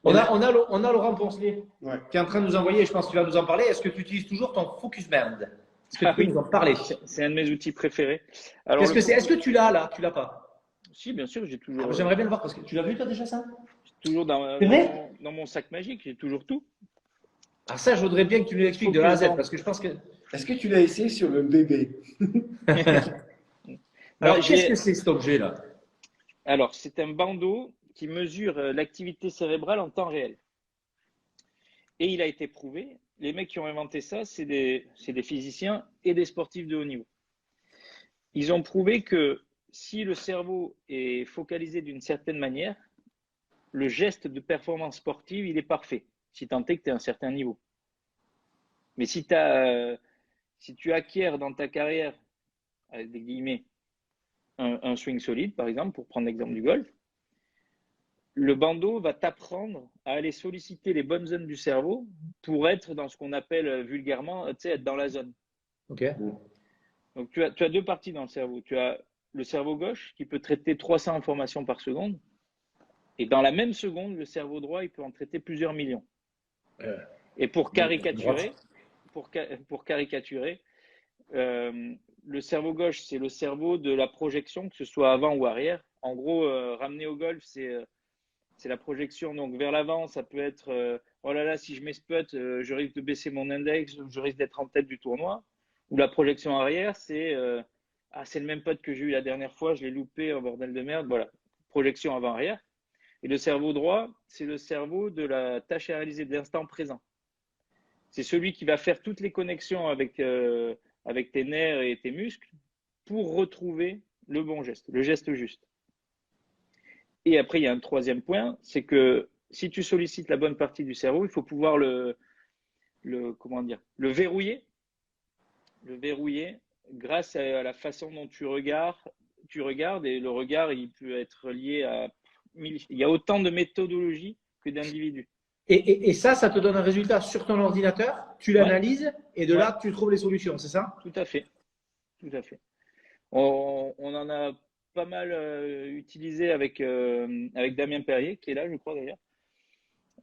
On a Laurent Poncelet Ouais. qui est en train de nous envoyer, je pense que tu vas nous en parler. Est-ce que tu utilises toujours ton Focus Band? Est-ce que tu Ah peux oui, nous en parler? c'est un de mes outils préférés. Alors, Qu'est-ce que c'est? Est-ce que tu l'as là? Tu l'as pas? Si, bien sûr, j'ai Ah, toujours, j'aimerais bien le voir parce que tu l'as vu toi déjà ça? toujours C'est vrai? dans mon sac magique, j'ai toujours tout. Ah ça, je voudrais bien que tu nous l'expliques de A à Z parce que je pense que. Est-ce que tu l'as essayé sur le bébé? Alors, Moi, qu'est-ce que c'est cet objet là? Alors, c'est un bandeau qui mesure l'activité cérébrale en temps réel. Et il a été prouvé, les mecs qui ont inventé ça, c'est des physiciens et des sportifs de haut niveau. Ils ont prouvé que si le cerveau est focalisé d'une certaine manière, le geste de performance sportive, il est parfait, si tant est que tu es à un certain niveau. Mais si tu acquiers dans ta carrière, avec des guillemets, un swing solide, par exemple, pour prendre l'exemple du golf, le bandeau va t'apprendre à aller solliciter les bonnes zones du cerveau pour être dans ce qu'on appelle vulgairement, tu sais, être dans la zone. Ok. Donc, tu as deux parties dans le cerveau. Tu as le cerveau gauche qui peut traiter 300 informations par seconde. Et dans la même seconde, le cerveau droit, il peut en traiter plusieurs millions. Et pour caricaturer, le cerveau gauche, c'est le cerveau de la projection, que ce soit avant ou arrière. En gros, ramener au golf, c'est la projection. Donc, vers l'avant, ça peut être oh là là, si je mets ce putt, je risque de baisser mon index, je risque d'être en tête du tournoi. Ou la projection arrière, c'est c'est le même putt que j'ai eu la dernière fois, je l'ai loupé, un bordel de merde. Voilà, projection avant-arrière. Et le cerveau droit, c'est le cerveau de la tâche à réaliser, de l'instant présent. C'est celui qui va faire toutes les connexions avec tes nerfs et tes muscles pour retrouver le bon geste, le geste juste. Et après, il y a un troisième point, c'est que si tu sollicites la bonne partie du cerveau, il faut pouvoir le verrouiller. Le verrouiller grâce à la façon dont tu regardes. Et le regard, il peut être lié à il y a autant de méthodologies que d'individus. Et ça te donne un résultat sur ton ordinateur, tu l'analyses et de là, tu trouves les solutions, c'est ça? Tout à fait. Tout à fait. On en a pas mal utilisé avec Damien Perrier, qui est là, je crois d'ailleurs.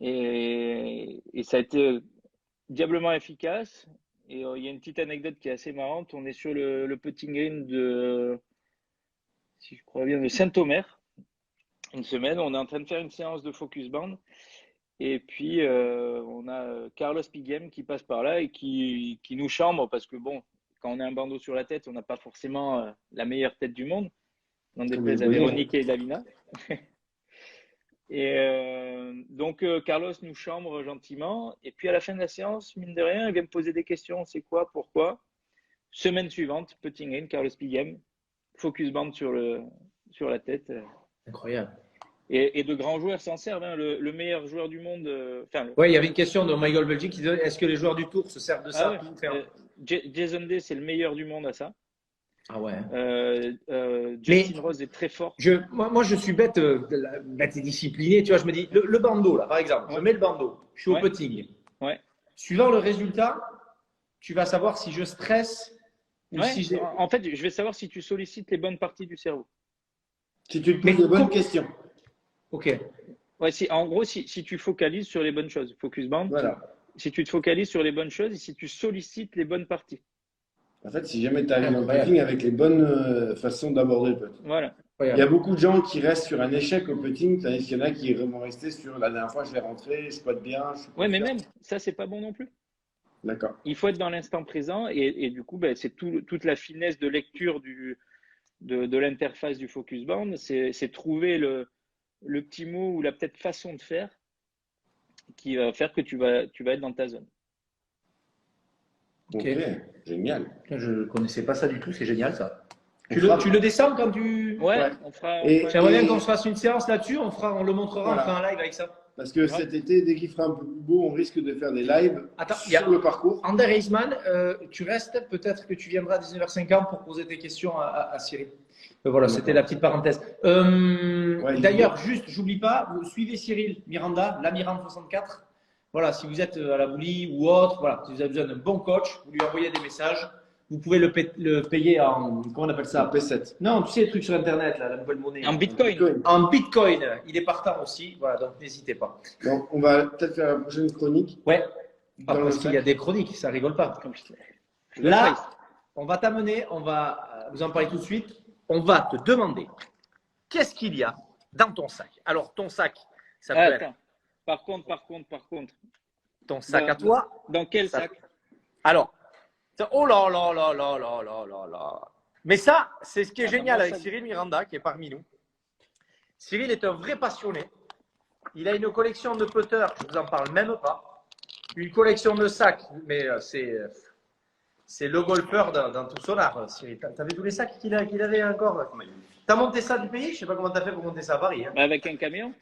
Et ça a été diablement efficace. Et il y a une petite anecdote qui est assez marrante. On est sur le putting green si je crois bien, de Saint-Omer. Une semaine, on est en train de faire une séance de focus band. Et puis, on a Carlos Piguem qui passe par là et qui nous chambre parce que, bon, quand on a un bandeau sur la tête, on n'a pas forcément la meilleure tête du monde. N'en déplaise à Véronique et Davina. Et donc, Carlos nous chambre gentiment. Et puis, à la fin de la séance, mine de rien, il vient me poser des questions. C'est quoi? Pourquoi? Semaine suivante, putting green, Carlos Piguem, focus band sur la tête. Incroyable. Et de grands joueurs s'en servent. Hein. Le meilleur joueur du monde. Oui, il y avait une question de My Golf Belgique qui disait est-ce que les joueurs du Tour se servent de ça pour faire... Jason Day, c'est le meilleur du monde à ça. Ah ouais. Justin Rose est très fort. Moi, je suis bête et discipliné. Tu vois, je me dis, le bandeau, là, par exemple, je mets le bandeau, je suis au putting. Ouais. Suivant le résultat, tu vas savoir si je stresse ou si j'ai. En fait, je vais savoir si tu sollicites les bonnes parties du cerveau. Si tu te poses de bonnes questions. Ok. Ouais, en gros, si tu focalises sur les bonnes choses, focus band, Voilà. si tu te focalises sur les bonnes choses et si tu sollicites les bonnes parties. En fait, si jamais tu arrives en Incroyable. putting avec les bonnes façons d'aborder le putt. Voilà. Il y a beaucoup de gens qui restent sur un échec au putting, tandis qu'il y en a qui vont rester sur la dernière fois, je l'ai rentré, je pote bien. Ouais, mais même ça, c'est pas bon non plus. D'accord. Il faut être dans l'instant présent et du coup, ben, c'est toute la finesse de lecture de l'interface du focus band, c'est trouver le petit mot ou la peut-être façon de faire qui va faire que tu vas être dans ta zone. Ok, génial. Je ne connaissais pas ça du tout, c'est génial ça. On Tu fera- le descends quand tu. Ouais, Ouais. on fera. Et- J'aimerais bien qu'on se fasse une séance là-dessus, on le montrera, Voilà. on fera un live avec ça. Parce que cet été, dès qu'il fera un peu plus beau, on risque de faire des lives Attends, sur le parcours. Ander Heisman, tu restes, peut-être que tu viendras à 19h50 pour poser tes questions à Cyril. Voilà, c'était la petite parenthèse. D'ailleurs, juste, j'oublie pas, vous suivez Cyril Miranda, la Miranda 64. Voilà, si vous êtes à la Boulie ou autre, voilà, si vous avez besoin d'un bon coach, vous lui envoyez des messages. Vous pouvez le payer en, comment on appelle ça? P7. Non, tu sais, les trucs sur Internet, là, la nouvelle monnaie. En Bitcoin. En Bitcoin. Il est partant aussi. Voilà, donc n'hésitez pas. Donc, on va peut-être faire la prochaine chronique. Ouais. Dans le Parce qu'il y a sac. des chroniques, ça rigole pas. Le Là, price. on va t'amener, on va vous en parler tout de suite. On va te demander qu'est-ce qu'il y a dans ton sac. Alors, ton sac, ça peut être Attends. Par contre. ton sac à toi. Dans quel Ça- sac? Alors, oh là là là là là là là là. Mais ça, c'est ce qui est génial moi, avec ça- Cyril Miranda, qui est parmi nous. Cyril est un vrai passionné. Il a une collection de putters, je ne vous en parle même pas. Une collection de sacs, mais c'est le golfeur dans tout son art, Cyril. T'as vu tous les sacs qu'il avait encore? T'as monté ça du pays? Je ne sais pas comment t'as fait pour monter ça à Paris. Hein. Avec un camion?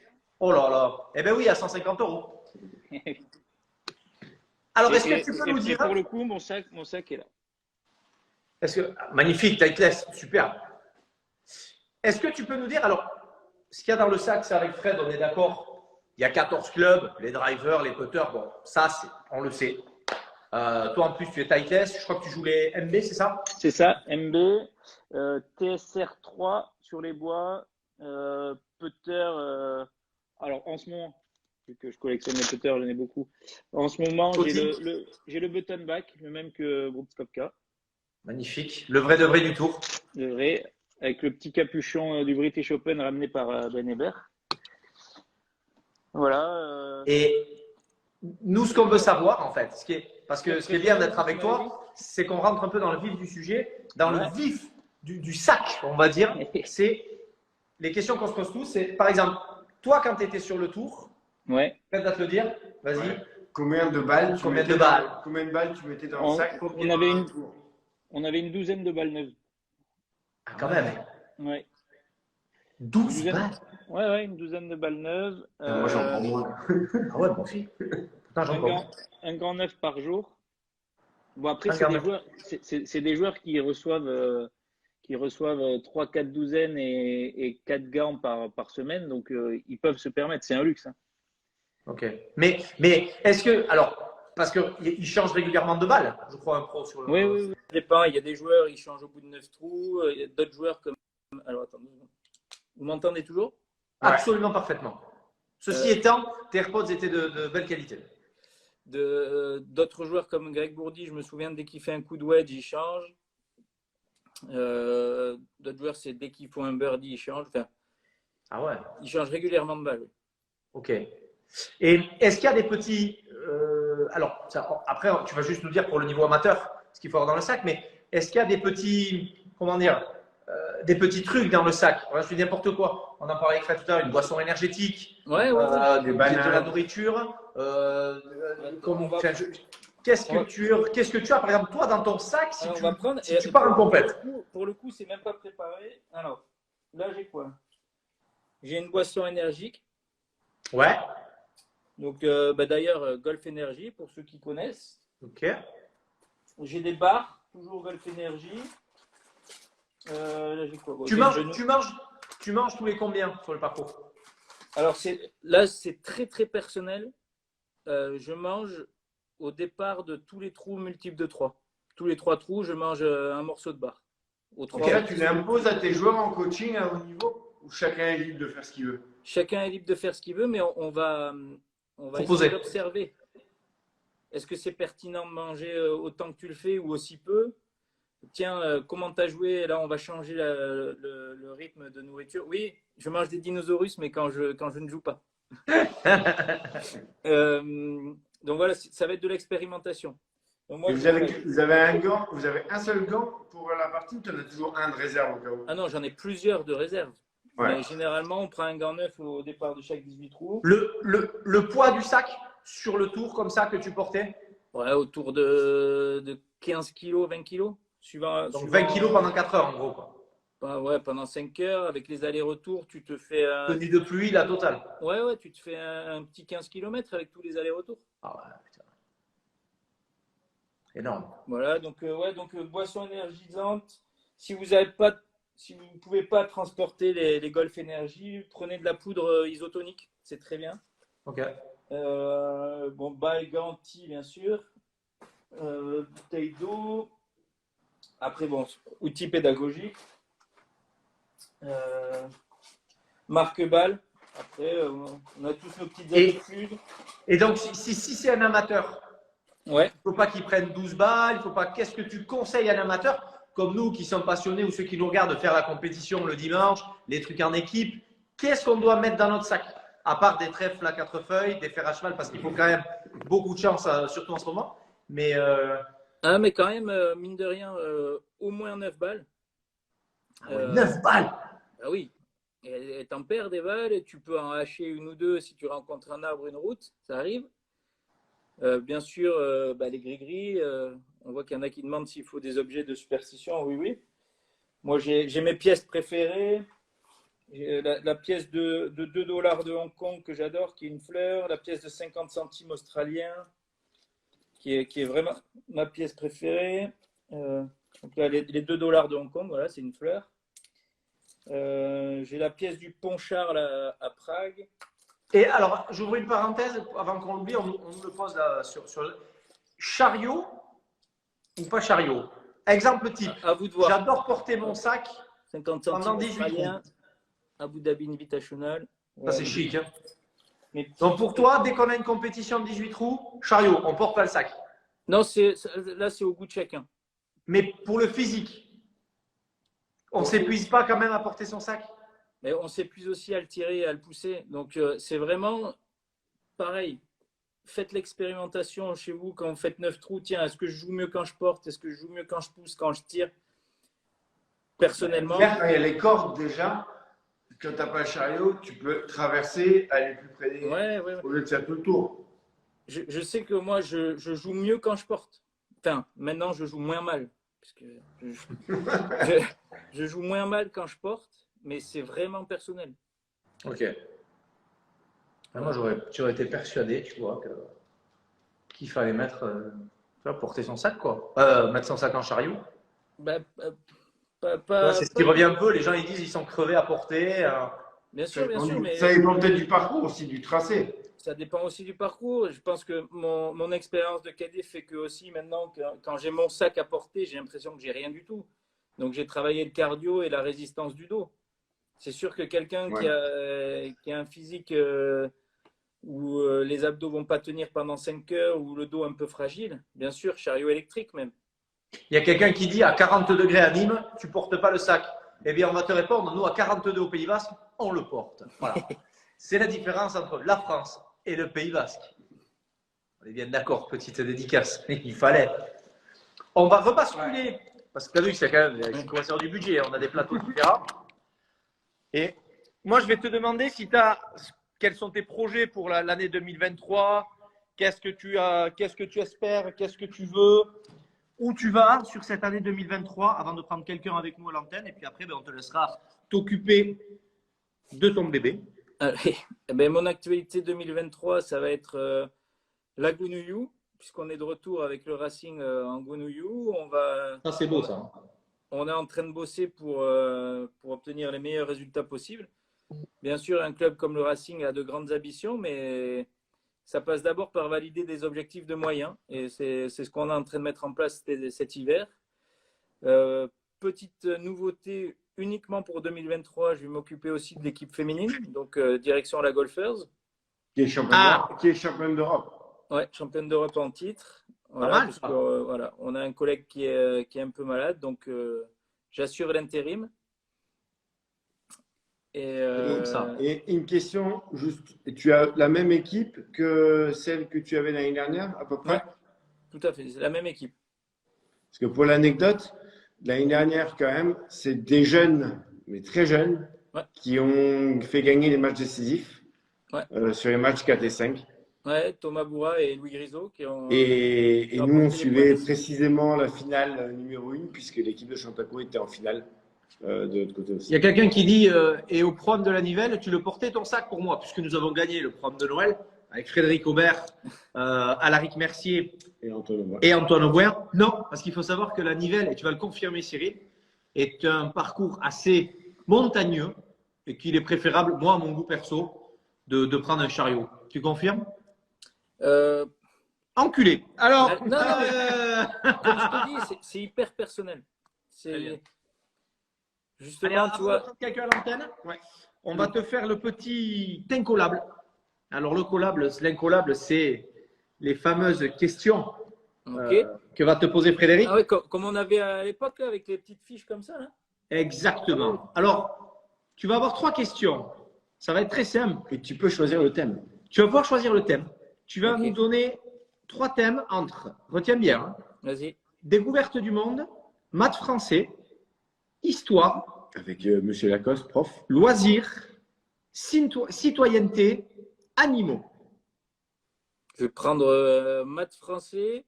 Oh là là. Eh bien oui, à 150 €. Alors, est-ce que tu peux nous Et dire… pour le coup, mon sac est là. Magnifique, Titleist, super. Est-ce que tu peux nous dire, alors, ce qu'il y a dans le sac, c'est avec Fred, on est d'accord, il y a 14 clubs, les drivers, les putters, bon, ça, on le sait. Toi, en plus, tu es Titleist, je crois que tu joues les MB, c'est ça? C'est ça, MB, TSR3 sur les bois, putter. Alors, en ce moment, vu que je collectionne les putters, j'en ai beaucoup. En ce moment, j'ai le button back, le même que Groupe Skopka. Magnifique, le vrai de vrai du tour. Le vrai, avec le petit capuchon du British Open ramené par Ben Hébert. Voilà. Et nous, ce qu'on veut savoir, en fait, ce qui est bien d'être avec toi, c'est qu'on rentre un peu dans le vif du sujet, dans le vif du sac, on va dire. C'est les questions qu'on se pose tous. C'est, par exemple, toi, quand tu étais sur le tour, Ouais. peut-être à te le dire, vas-y. Ouais. Combien de balles tu Combien de mettais balles Combien de balles tu mettais dans le sac On avait une douzaine de balles neuves. Ah, quand même. Ouais. 12 balles. Ouais, une douzaine de balles neuves. Moi, j'en prends moins. Ah ouais, moi aussi. Putain, j'en prends. Un grand neuf par jour. Bon, après, Un c'est grand des neuf. joueurs, c'est des joueurs qui reçoivent 3-4 douzaines et 4 gants par semaine. Donc, ils peuvent se permettre. C'est un luxe. Hein. Ok. Mais est-ce que. Alors, parce qu'il change régulièrement de balles, je crois, un pro sur le. Oui. Ça dépend. Il y a des joueurs, ils changent au bout de 9 trous. Il y a d'autres joueurs comme. Alors, attends. Vous m'entendez toujours? Absolument parfaitement. Ceci étant, tes AirPods étaient de belle qualité. D'autres joueurs comme Greg Bourdi, je me souviens, dès qu'il fait un coup de wedge, il change. D'autres joueurs, c'est dès qu'ils font un birdie, ils changent. Enfin, Ah ouais. ils changent régulièrement de balle. Oui. Ok. Et est-ce qu'il y a des petits. Alors, après, tu vas juste nous dire pour le niveau amateur ce qu'il faut avoir dans le sac, mais est-ce qu'il y a des petits. Comment dire des petits trucs dans le sac. Voilà, je dis n'importe quoi. On en parlait avec Fred tout à l'heure, une boisson énergétique, Ouais. de la nourriture. Qu'est-ce que tu as, par exemple, toi, dans ton sac, si tu pars en compète? Pour le coup, c'est même pas préparé. Alors, là, j'ai quoi? J'ai une boisson énergique. Ouais. Donc, d'ailleurs, Golf Energy, pour ceux qui connaissent. Ok. J'ai des barres, toujours Golf Energy. Là, j'ai quoi? Bon, tu manges tous les combien sur le parcours? Alors, là, c'est très, très personnel. Je mange au départ de tous les trous multiples de 3. Tous les 3 trous, je mange un morceau de barre. Ok, là, tu l'imposes à tes joueurs en coaching à haut niveau? ou chacun est libre de faire ce qu'il veut? Chacun est libre de faire ce qu'il veut, mais on va Proposer. essayer d'observer. Est-ce que c'est pertinent de manger autant que tu le fais ou aussi peu? Tiens, comment tu as joué? Là, on va changer le rythme de nourriture. Oui, je mange des dinosaures, mais quand je ne joue pas. Donc voilà, ça va être de l'expérimentation. Donc moi, Vous avez un gant, vous avez un seul gant pour la partie ou tu en as toujours un de réserve au cas où? Ah non, j'en ai plusieurs de réserve. Ouais. Mais généralement, on prend un gant neuf au départ de chaque 18 trous. Le poids du sac sur le tour, comme ça, que tu portais? Ouais, autour de 15 kg, 20 kg. Donc 20 kilos pendant 4 heures, en gros, quoi. Bah ouais, pendant 5 heures, avec les allers-retours, tu te fais Tenue de pluie, la totale. Ouais, tu te fais un petit 15 km avec tous les allers-retours. Ah ouais, putain. Énorme. Voilà, donc boisson énergisante. Si vous ne pouvez pas transporter les Golf Energy, prenez de la poudre isotonique, c'est très bien. Ok. Bon, bail garanti, bien sûr. Bouteille d'eau. Après, bon, outils pédagogiques. Marque balle. Après, on a tous nos petites habitudes. Et donc, si c'est un amateur, ouais. Il ne faut pas qu'il prenne 12 balles, il faut pas. Qu'est-ce que tu conseilles à un amateur comme nous qui sommes passionnés ou ceux qui nous regardent de faire la compétition le dimanche, les trucs en équipe? Qu'est-ce qu'on doit mettre dans notre sac? À part des trèfles à 4 feuilles, des fers à cheval, parce qu'il faut quand même beaucoup de chance, surtout en ce moment. Mais mais quand même, mine de rien, au moins 9 balles. 9 balles. Ah oui. Et t'en perds des balles et tu peux en hacher une ou deux si tu rencontres un arbre, une route, ça arrive. Bien sûr, les gris-gris, on voit qu'il y en a qui demandent s'il faut des objets de superstition. Oui. Moi, j'ai mes pièces préférées. J'ai la pièce de 2 $ de Hong Kong que j'adore, qui est une fleur. La pièce de 50 centimes australien, qui est vraiment ma pièce préférée. Donc là, les 2 $ de Hong Kong, voilà, c'est une fleur. J'ai la pièce du Pont Charles à Prague. Et alors, j'ouvre une parenthèse avant qu'on l'oublie, on me le pose là sur chariot ou pas chariot. Exemple type. À vous de voir. J'adore porter mon sac 50 pendant centimes 18 australien, Abu Dhabi Invitational. Ça, c'est chic. Hein. Mais... Donc, pour toi, dès qu'on a une compétition de 18 trous, chariot, on porte pas le sac. Non, là, c'est au goût de chacun. Mais pour le physique, on ne s'épuise pas quand même à porter son sac? Mais on s'épuise aussi à le tirer et à le pousser. Donc, c'est vraiment pareil. Faites l'expérimentation chez vous quand vous faites 9 trous. Tiens, est-ce que je joue mieux quand je porte? Est-ce que je joue mieux quand je pousse, quand je tire? Personnellement. Quand il y a les cordes déjà, quand tu n'as pas le chariot, tu peux traverser, aller plus près des. Ouais. Au lieu de faire tout le tour. Je sais que moi, je joue mieux quand je porte. Enfin, maintenant, je joue moins mal. Parce que je joue moins mal quand je porte. Mais c'est vraiment personnel. Ok. Moi, j'aurais été persuadé, tu vois, qu'il fallait porter son sac, quoi. Mettre son sac en chariot. C'est ce qui revient un peu. Les gens, ils disent, ils sont crevés à porter. Bien sûr, mais ça dépend peut-être du parcours aussi, du tracé. Ça dépend aussi du parcours. Je pense que mon expérience de cadet fait que aussi maintenant, quand j'ai mon sac à porter, j'ai l'impression que j'ai rien du tout. Donc, j'ai travaillé le cardio et la résistance du dos. C'est sûr que quelqu'un qui a un physique où les abdos vont pas tenir pendant 5 heures, ou le dos un peu fragile, bien sûr, chariot électrique même. Il y a quelqu'un qui dit à 40 degrés à Nîmes, tu portes pas le sac. Eh bien, on va te répondre, nous à 42 au Pays Basque, on le porte. Voilà. C'est la différence entre la France et le Pays Basque. On est bien d'accord, petite dédicace. Il fallait. On va rebasculer, parce que tu as vu que c'est quand même l'équation du budget, on a des plateaux différents. Et moi, je vais te demander quels sont tes projets pour l'année 2023, qu'est-ce que tu espères, qu'est-ce que tu veux, où tu vas sur cette année 2023 avant de prendre quelqu'un avec nous à l'antenne. Et puis après, on te laissera t'occuper de ton bébé. Mon actualité 2023, ça va être la Gounouillou, puisqu'on est de retour avec le Racing en Gounouillou. Ça, c'est beau, ça. On est en train de bosser pour obtenir les meilleurs résultats possibles. Bien sûr, un club comme le Racing a de grandes ambitions, mais ça passe d'abord par valider des objectifs de moyens. Et c'est ce qu'on est en train de mettre en place cet hiver. Petite nouveauté, uniquement pour 2023, je vais m'occuper aussi de l'équipe féminine, donc direction la Golfers. Qui est championne d'Europe. Ouais, championne d'Europe en titre. Voilà, mal, parce ça. que, voilà, on a un collègue qui est un peu malade, donc j'assure l'intérim. Et, Comme ça. Et une question, juste, tu as la même équipe que celle que tu avais l'année dernière, à peu près? Ouais. Tout à fait, c'est la même équipe. Parce que pour l'anecdote, l'année dernière, quand même, c'est des jeunes, mais très jeunes, Ouais. qui ont fait gagner les matchs décisifs sur les matchs 4 et 5. Ouais, Thomas Boura et Louis Grisot qui ont. Et qui ont nous, on apporté les suivait points décisifs. précisément la finale numéro 1, puisque l'équipe de Chantaco était en finale de l'autre côté Il y aussi. a quelqu'un qui dit et au prom de la Nivelle, tu le portais ton sac pour moi, puisque nous avons gagné le prom de Noël avec Frédéric Aubert, Alaric Mercier Et Antoine Aubois. et Antoine Auboin. Non, parce qu'il faut savoir que la Nivelle, et tu vas le confirmer Cyril, est un parcours assez montagneux et qu'il est préférable, moi à mon goût perso, de prendre un chariot. Tu confirmes? Enculé. Alors, Non, comme je te dis, c'est hyper personnel. Très bien. C'est justement, allez, tu vois. quelqu'un à l'antenne. On va te faire le petit incollable. Alors, l'incollable, c'est les fameuses questions Ok. que va te poser Frédéric. Ah ouais, comme on avait à l'époque là, avec les petites fiches comme ça. Là. Exactement. Alors, tu vas avoir 3 questions. Ça va être très simple. Et tu peux choisir le thème. Tu vas pouvoir choisir le thème. Tu vas Ok. nous donner 3 thèmes entre, retiens bien, hein, Vas-y. découverte du monde, maths français, histoire, Avec Monsieur Lacoste, prof. loisirs, citoyenneté, animaux. Je vais prendre maths français,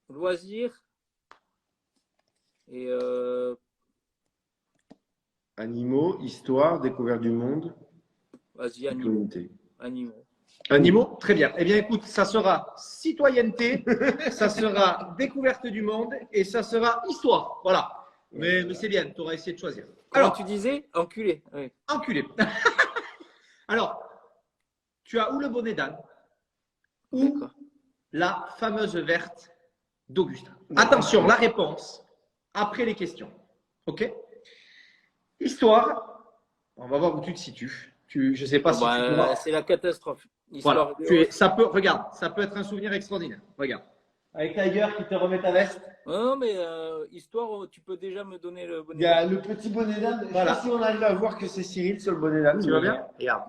loisirs et Animaux, histoire, découverte du monde, vas-y, animaux. communauté. Animaux. Animaux, très bien. Eh bien, écoute, ça sera citoyenneté, ça sera découverte du monde et ça sera histoire. Voilà. Mais c'est bien, tu auras essayé de choisir. Comment Alors, tu disais? Enculé. Oui. enculé. Alors, tu as ou le bonnet d'âne ou D'accord. la fameuse verte d'Augustin. Attention, la réponse après les questions. OK? Histoire, on va voir où tu te situes. Je ne sais pas si tu pourras. C'est la catastrophe. Voilà. Histoire Ça peut, regarde, ça peut être un souvenir extraordinaire. Regarde. Avec Tiger qui te remet ta veste. Non, mais histoire, tu peux déjà me donner le Il bonnet. y a le petit bonnet d'âne. Voilà. Je sais pas si on arrive à voir que c'est Cyril sur le bonnet d'âne. Tu vas bien? Regarde.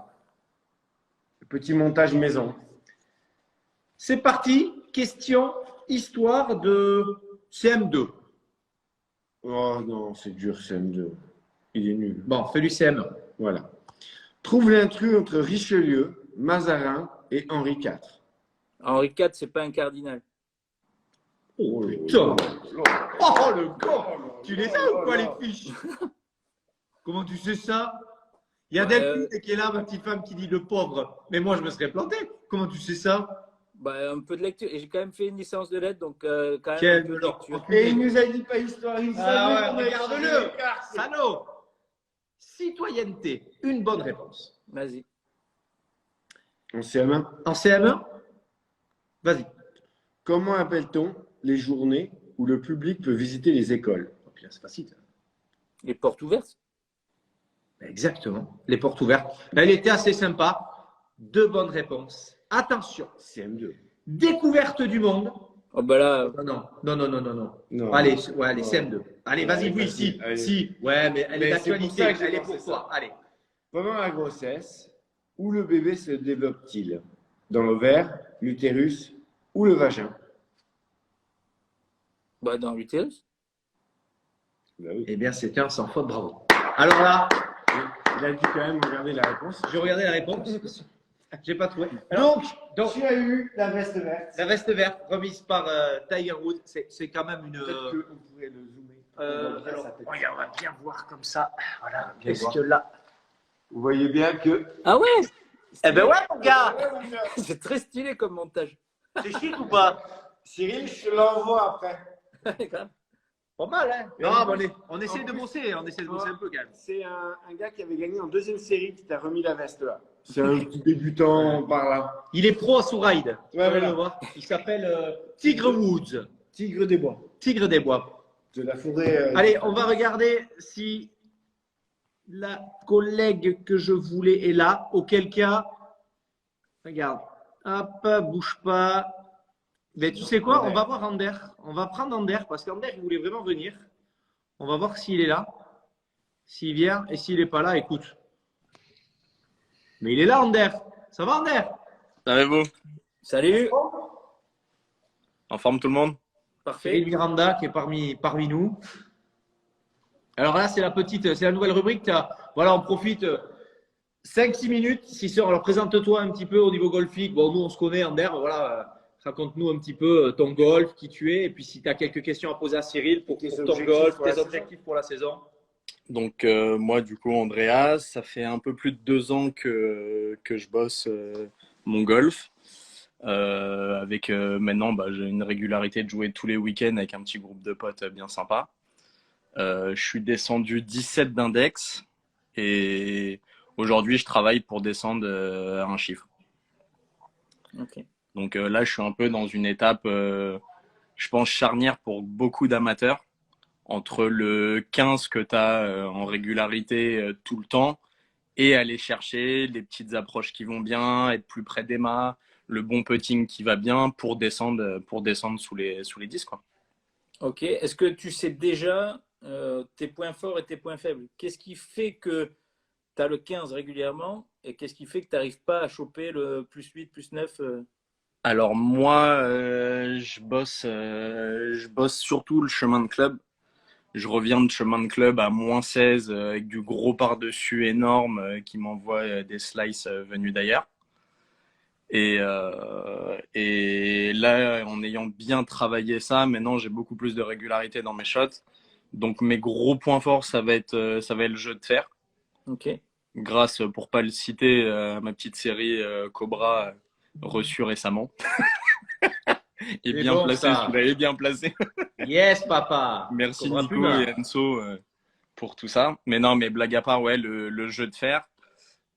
Le petit montage maison. C'est parti. Question histoire de CM2. Oh non, c'est dur, CM2. Il est nul. Bon, fais du CM1. Voilà. Trouve l'intrus entre Richelieu, Mazarin et Henri IV. Henri IV, c'est pas un cardinal. Oh putain. Oh le con. Tu les as ou quoi les fiches? Comment tu sais ça? Il y a Delphine qui est là, ma petite femme, qui dit le pauvre. Mais moi, je me serais planté. Comment tu sais ça? Un peu de lecture. Et j'ai quand même fait une licence de lettres, donc quand même Quel un peu de melon. lecture. Et il nous a dit pas histoire. Il Ah savait ouais, qu'on avait regarde-le. changé les cartes. Salaud. Citoyenneté. Une bonne réponse. Vas-y. En CM1. En CM1? Vas-y. Comment appelle-t-on les journées où le public peut visiter les écoles? Oh, puis là, c'est facile. Les portes ouvertes. Exactement. Les portes ouvertes. Elle était assez sympa. 2 bonnes réponses. Attention. CM2. Découverte du monde. Oh, bah là, Non. Non. Allez, allez, Non. CM2. Allez, vas-y, Allez, oui, vas-y, si, allez. si. Ouais, mais elle est Mais c'est d'actualité. pour ça que j'ai Elle est pensé pour toi. Allez. Pendant la grossesse, où le bébé se développe-t-il? Dans l'ovaire, l'utérus ou le vagin? dans l'utérus. Bah oui. Eh bien, c'était un sans faute, bravo. Alors là, Il a dû quand même regarder la réponse. je regardais la réponse. J'ai pas trouvé. Alors, donc, tu as eu la veste verte. la veste verte remise par Tiger Woods, c'est quand même une. Peut-être qu'on pourrait le zoomer. Alors, regarde, on va bien voir comme ça. Voilà. Bien Est-ce voir. que là. Vous voyez bien que. Ah ouais. Eh ben ouais, mon gars. C'est très stylé comme montage. C'est chic ou pas? Cyril, je te l'envoie après. Quand même. Pas mal, hein? Non, mais on essaie En de plus- bosser. On essaie de bosser un peu quand même. C'est un gars qui avait gagné en deuxième série qui t'a remis la veste là. C'est un petit débutant par là. Il est pro à Souride. Ouais, voilà. le voir. Il s'appelle Tigre Woods. Tigre des bois. Tigre des bois. De la forêt. Allez, on va regarder si la collègue que je voulais est là. Auquel cas, regarde, hop, bouge pas. Mais tu sais quoi, on va voir Ander. On va prendre Ander parce qu'Ander, il voulait vraiment venir. On va voir s'il est là, s'il vient. Et s'il n'est pas là, écoute. Mais il est là, Ander. Ça va, Ander? Ça va vous? Salut. En forme tout le monde? Parfait. Cyril Miranda qui est parmi nous. Alors là, c'est la nouvelle rubrique. Voilà, on profite 5-6 minutes. Alors présente-toi un petit peu au niveau golfique. Bon, nous, on se connaît, Ander. Voilà, raconte-nous un petit peu ton golf, qui tu es. Et puis, si tu as quelques questions à poser à Cyril pour ton golf, tes objectifs pour la saison. Donc, moi, du coup, Andreas, ça fait un peu plus de 2 ans que je bosse mon golf. Avec maintenant, j'ai une régularité de jouer tous les week-ends avec un petit groupe de potes bien sympa. Je suis descendu 17 d'index et aujourd'hui, je travaille pour descendre à un chiffre. Ok. Donc là, je suis un peu dans une étape, je pense, charnière pour beaucoup d'amateurs. Entre le 15 que tu as en régularité tout le temps et aller chercher les petites approches qui vont bien, être plus près des mâts, le bon putting qui va bien pour descendre sous les 10, quoi. Ok. Est-ce que tu sais déjà tes points forts et tes points faibles? Qu'est-ce qui fait que tu as le 15 régulièrement et qu'est-ce qui fait que tu n'arrives pas à choper le plus 8, plus 9 Alors moi, je bosse surtout le chemin de club. Je reviens de chemin de club à -16 avec du gros par-dessus énorme qui m'envoie des slices venus d'ailleurs. Et là, en ayant bien travaillé ça, maintenant j'ai beaucoup plus de régularité dans mes shots. Donc mes gros points forts, ça va être le jeu de fer. Ok. Grâce, pour pas le citer, à ma petite série Cobra reçue récemment. Et bien bon, placé, ça. celui-là est bien placé. Yes, papa. Merci Cobra Nico Puma. et Enzo pour tout ça. Mais non, mais blague à part, ouais, le jeu de fer,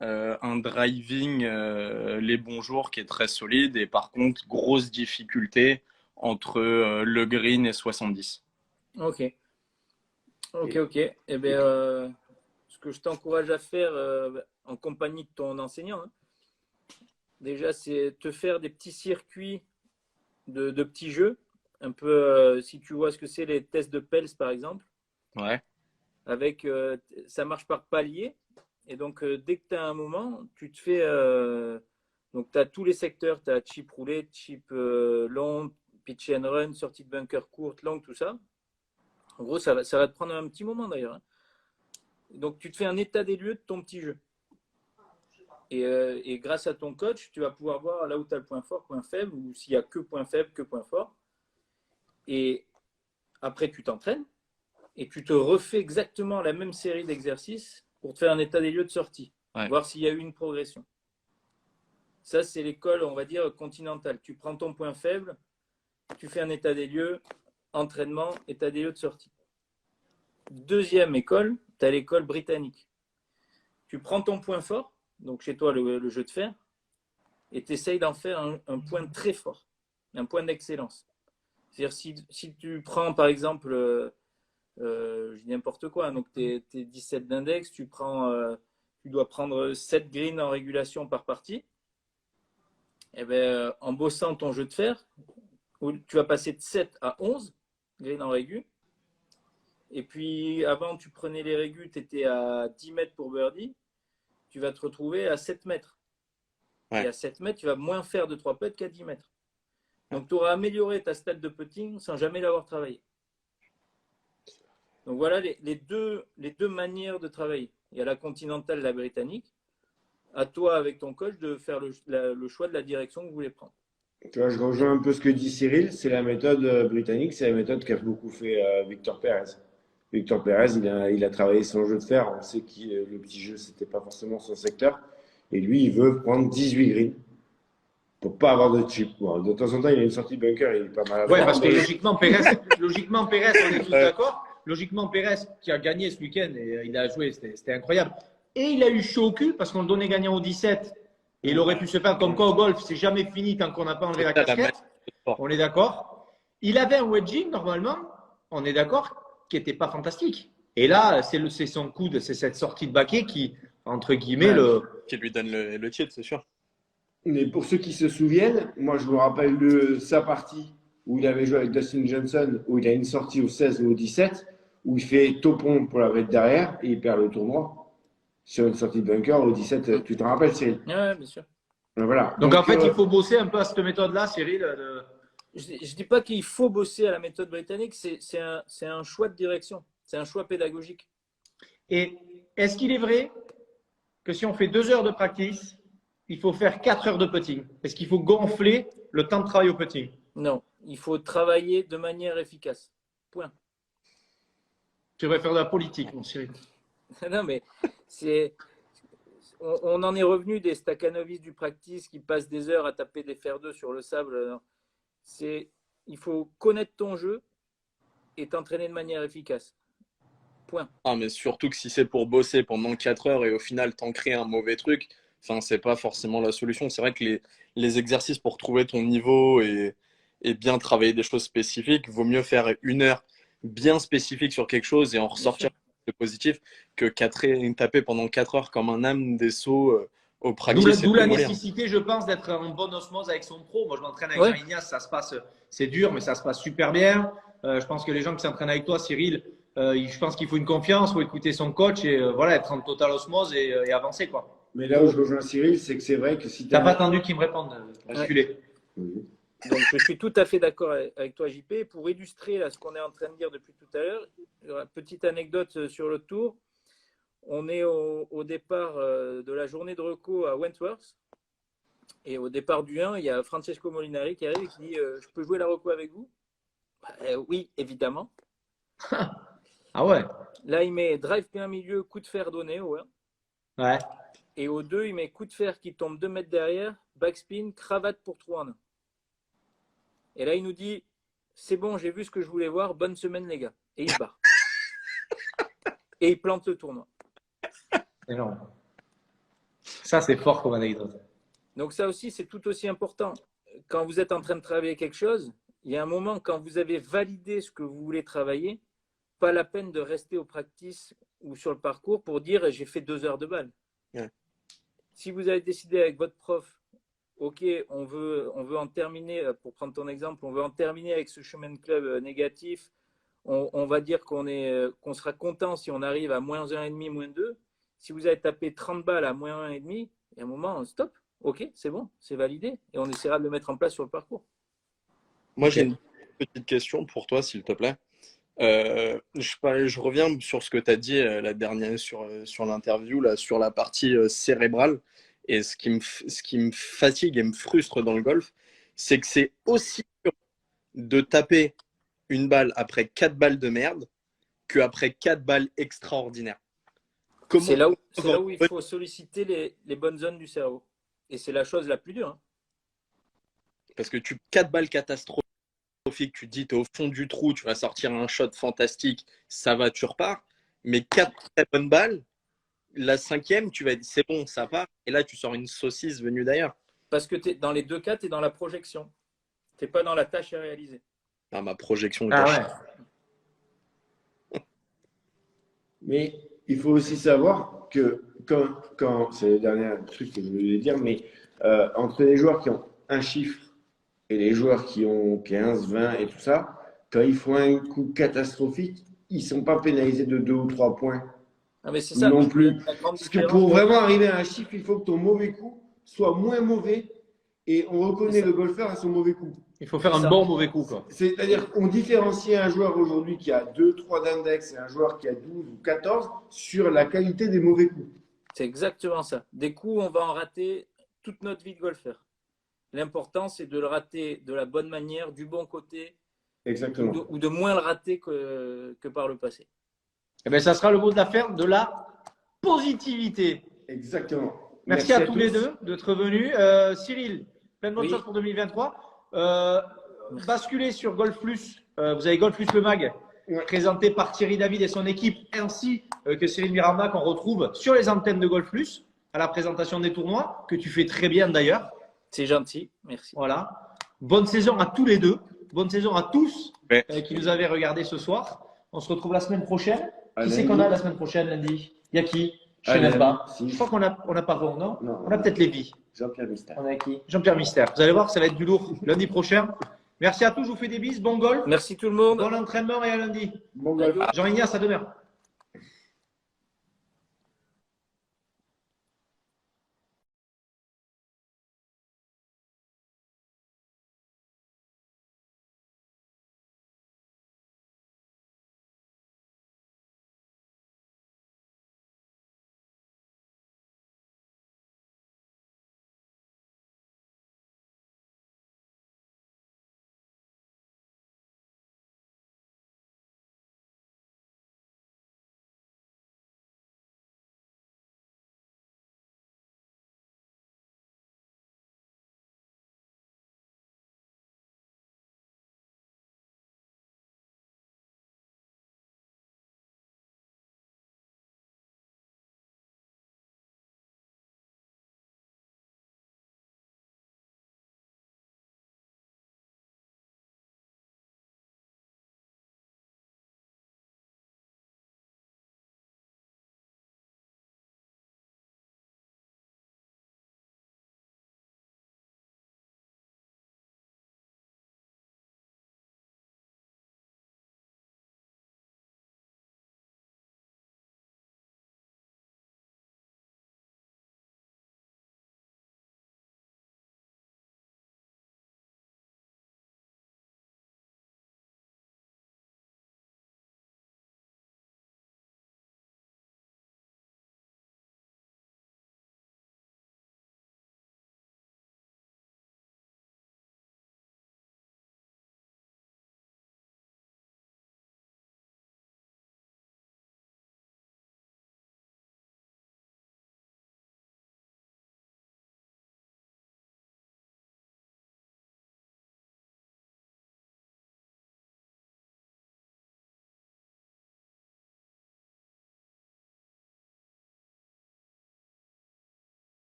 un driving les bons jours qui est très solide et par contre, grosse difficulté entre le green et 70. Ok. Eh bien, ce que je t'encourage à faire en compagnie de ton enseignant, hein, déjà, c'est te faire des petits circuits de petits jeux. Un peu, si tu vois ce que c'est, les tests de Pels, par exemple. Ouais. Avec, ça marche par palier. Et donc, dès que tu as un moment, tu te fais. Donc, tu as tous les secteurs. Tu as chip roulé, chip long, pitch and run, sortie de bunker courte, longue, tout ça. En gros, ça va te prendre un petit moment d'ailleurs, hein. Donc, tu te fais un état des lieux de ton petit jeu. Et grâce à ton coach, tu vas pouvoir voir là où tu as le point fort, point faible, ou s'il n'y a que point faible, que point fort. Et après, tu t'entraînes et tu te refais exactement la même série d'exercices pour te faire un état des lieux de sortie, voir s'il y a eu une progression. Ça, c'est l'école, on va dire, continentale. Tu prends ton point faible, tu fais un état des lieux, entraînement, état des lieux de sortie. Deuxième école, tu as l'école britannique. Tu prends ton point fort, donc chez toi le jeu de fer, et tu essayes d'en faire un point très fort, un point d'excellence. C'est-à-dire si tu prends par exemple, je dis n'importe quoi, donc tu es 17 d'index, tu dois prendre 7 greens en régulation par partie, et bien, en bossant ton jeu de fer, tu vas passer de 7 à 11 greens en régu. Et puis avant, tu prenais les régus, tu étais à 10 mètres pour birdie. Tu vas te retrouver à 7 mètres. Ouais. Et à 7 mètres, tu vas moins faire de 3 putts qu'à 10 mètres. Donc, tu auras amélioré ta stat de putting sans jamais l'avoir travaillé. Donc, voilà les deux manières de travailler. Il y a la continentale, la britannique. À toi, avec ton coach, de faire le choix de la direction que vous voulez prendre. Tu vois, je rejoins un peu ce que dit Cyril. C'est la méthode britannique, c'est la méthode qu'a beaucoup fait Victor Perez. Victor Perez, il a travaillé son jeu de fer. On sait que le petit jeu, c'était pas forcément son secteur. Et lui, il veut prendre 18 greens pour pas avoir de chip. Bon, de temps en temps, il a une sortie bunker, il est pas mal à voir. Ouais, parce que logiquement, Perez, on est tous d'accord. Logiquement, Perez, qui a gagné ce week-end, et il a joué, c'était incroyable. Et il a eu chaud au cul parce qu'on le donnait gagnant au 17. Et il aurait pu se faire comme quoi au golf, c'est jamais fini tant qu'on n'a pas enlevé la casquette. On est d'accord. Il avait un wedging, normalement, on est d'accord, qui n'était pas fantastique. Et là, c'est son coude, c'est cette sortie de baquet qui, entre guillemets, Qui lui donne le titre, c'est sûr. Mais pour ceux qui se souviennent, moi je me rappelle de sa partie où il avait joué avec Dustin Johnson, où il a une sortie au 16 ou au 17, où il fait topon pour la mettre derrière et il perd le tournoi sur une sortie de bunker au 17. Tu t'en rappelles, Cyril? Ouais, bien sûr. Voilà. Donc en fait, il faut bosser un peu à cette méthode-là, Cyril. Je ne dis pas qu'il faut bosser à la méthode britannique, c'est un choix de direction, c'est un choix pédagogique. Et est-ce qu'il est vrai que si on fait 2 heures de practice, il faut faire 4 heures de putting? Est-ce qu'il faut gonfler le temps de travail au putting? Non, il faut travailler de manière efficace. Point. Tu devrais faire de la politique, mon Cyril. Non, mais on en est revenu des Stakhanovic du practice qui passent des heures à taper des fers 2 sur le sable. Il faut connaître ton jeu et t'entraîner de manière efficace. Point. Ah, mais surtout que si c'est pour bosser pendant 4 heures et au final t'en crées un mauvais truc, enfin, c'est pas forcément la solution. C'est vrai que les exercices pour trouver ton niveau et bien travailler des choses spécifiques, vaut mieux faire 1 heure bien spécifique sur quelque chose et en ressortir de positif que taper pendant 4 heures comme un âme des sauts au practice. D'où la nécessité, je pense, d'être en bonne osmose avec son pro. Moi, je m'entraîne avec Jean Ignace, ça se passe, c'est dur, mais ça se passe super bien. Je pense que les gens qui s'entraînent avec toi, Cyril, je pense qu'il faut une confiance, il faut écouter son coach et voilà, être en totale osmose et avancer, quoi. Mais là où je rejoins Cyril, c'est que c'est vrai que si tu T'as pas attendu qu'il me réponde, basculer. Donc, je suis tout à fait d'accord avec toi, JP. Pour illustrer là, ce qu'on est en train de dire depuis tout à l'heure, petite anecdote sur le tour. On est au départ de la journée de reco à Wentworth. Et au départ du 1, il y a Francesco Molinari qui arrive et qui dit je peux jouer la reco avec vous? Oui, évidemment. Ah ouais? Là, il met drive plein milieu, coup de fer donné au 1. Ouais. Et au 2, il met coup de fer qui tombe 2 mètres derrière, backspin, cravate pour 3 en 1. Et là, il nous dit c'est bon, j'ai vu ce que je voulais voir, bonne semaine, les gars. Et il se barre. Et il plante le tournoi. Énorme. Ça, c'est fort comme anecdote. Donc, ça aussi, c'est tout aussi important. Quand vous êtes en train de travailler quelque chose, il y a un moment, quand vous avez validé ce que vous voulez travailler, pas la peine de rester au practice ou sur le parcours pour dire j'ai fait 2 heures de balle. Ouais. Si vous avez décidé avec votre prof, ok, on veut en terminer, pour prendre ton exemple, on veut en terminer avec ce chemin de club négatif, on va dire qu'on sera content si on arrive à moins 1,5, moins 2. Si vous avez tapé 30 balles à moins 1,5, il y a un moment, stop, ok, c'est bon, c'est validé, et on essaiera de le mettre en place sur le parcours. Moi, j'ai une petite question pour toi, s'il te plaît. Je reviens sur ce que tu as dit la dernière sur l'interview, là, sur la partie cérébrale. Et ce qui me fatigue et me frustre dans le golf, c'est que c'est aussi dur de taper une balle après 4 balles de merde qu'après 4 balles extraordinaires. C'est là où il faut solliciter les bonnes zones du cerveau. Et c'est la chose la plus dure. Hein. Parce que 4 balles catastrophiques, tu te dis, tu es au fond du trou, tu vas sortir un shot fantastique, ça va, tu repars. Mais 4 très bonnes balles, la 5e, tu vas dire, c'est bon, ça part. Et là, tu sors une saucisse venue d'ailleurs. Parce que dans les 2 cas, tu es dans la projection. Tu n'es pas dans la tâche à réaliser. Ah, ma projection est Mais il faut aussi savoir que quand c'est le dernier truc que je voulais dire, mais entre les joueurs qui ont un chiffre et les joueurs qui ont 15, 20 et tout ça, quand ils font un coup catastrophique, ils ne sont pas pénalisés de 2 ou 3 points. Ah, mais c'est ça, non plus. Parce que pour vraiment arriver à un chiffre, il faut que ton mauvais coup soit moins mauvais et on reconnaît le golfeur à son mauvais coup. Il faut faire un bon mauvais coup, quoi. C'est-à-dire qu'on différencie un joueur aujourd'hui qui a 2, 3 d'index et un joueur qui a 12 ou 14 sur la qualité des mauvais coups. C'est exactement ça. Des coups, on va en rater toute notre vie de golfeur. L'important, c'est de le rater de la bonne manière, du bon côté. Exactement. Ou de moins le rater que par le passé. Eh bien, ça sera le mot de la fin, de la positivité. Exactement. Merci à tous les deux d'être venus. Cyril, plein de bonnes choses pour 2023. Basculez sur Golf Plus. Vous avez Golf Plus le mag, présenté par Thierry David et son équipe, ainsi que Cyril Miranda, qu'on retrouve sur les antennes de Golf Plus, à la présentation des tournois, que tu fais très bien d'ailleurs. C'est gentil, merci. Voilà. Bonne saison à tous les deux. Bonne saison à tous qui nous avaient regardé ce soir. On se retrouve la semaine prochaine. Qui c'est qu'on a la semaine prochaine, lundi? Il y a qui? Je ne sais pas. Si. Je crois qu'on n'a pas Ron, non? Non. On a peut-être Lévi. Jean-Pierre Mystère. On a qui? Jean-Pierre Mystère. Vous allez voir, ça va être du lourd lundi prochain. Merci à tous, je vous fais des bises. Bon golf, Merci tout le monde. bon entraînement et à lundi. Bon golf. Jean-Ignace, à demain.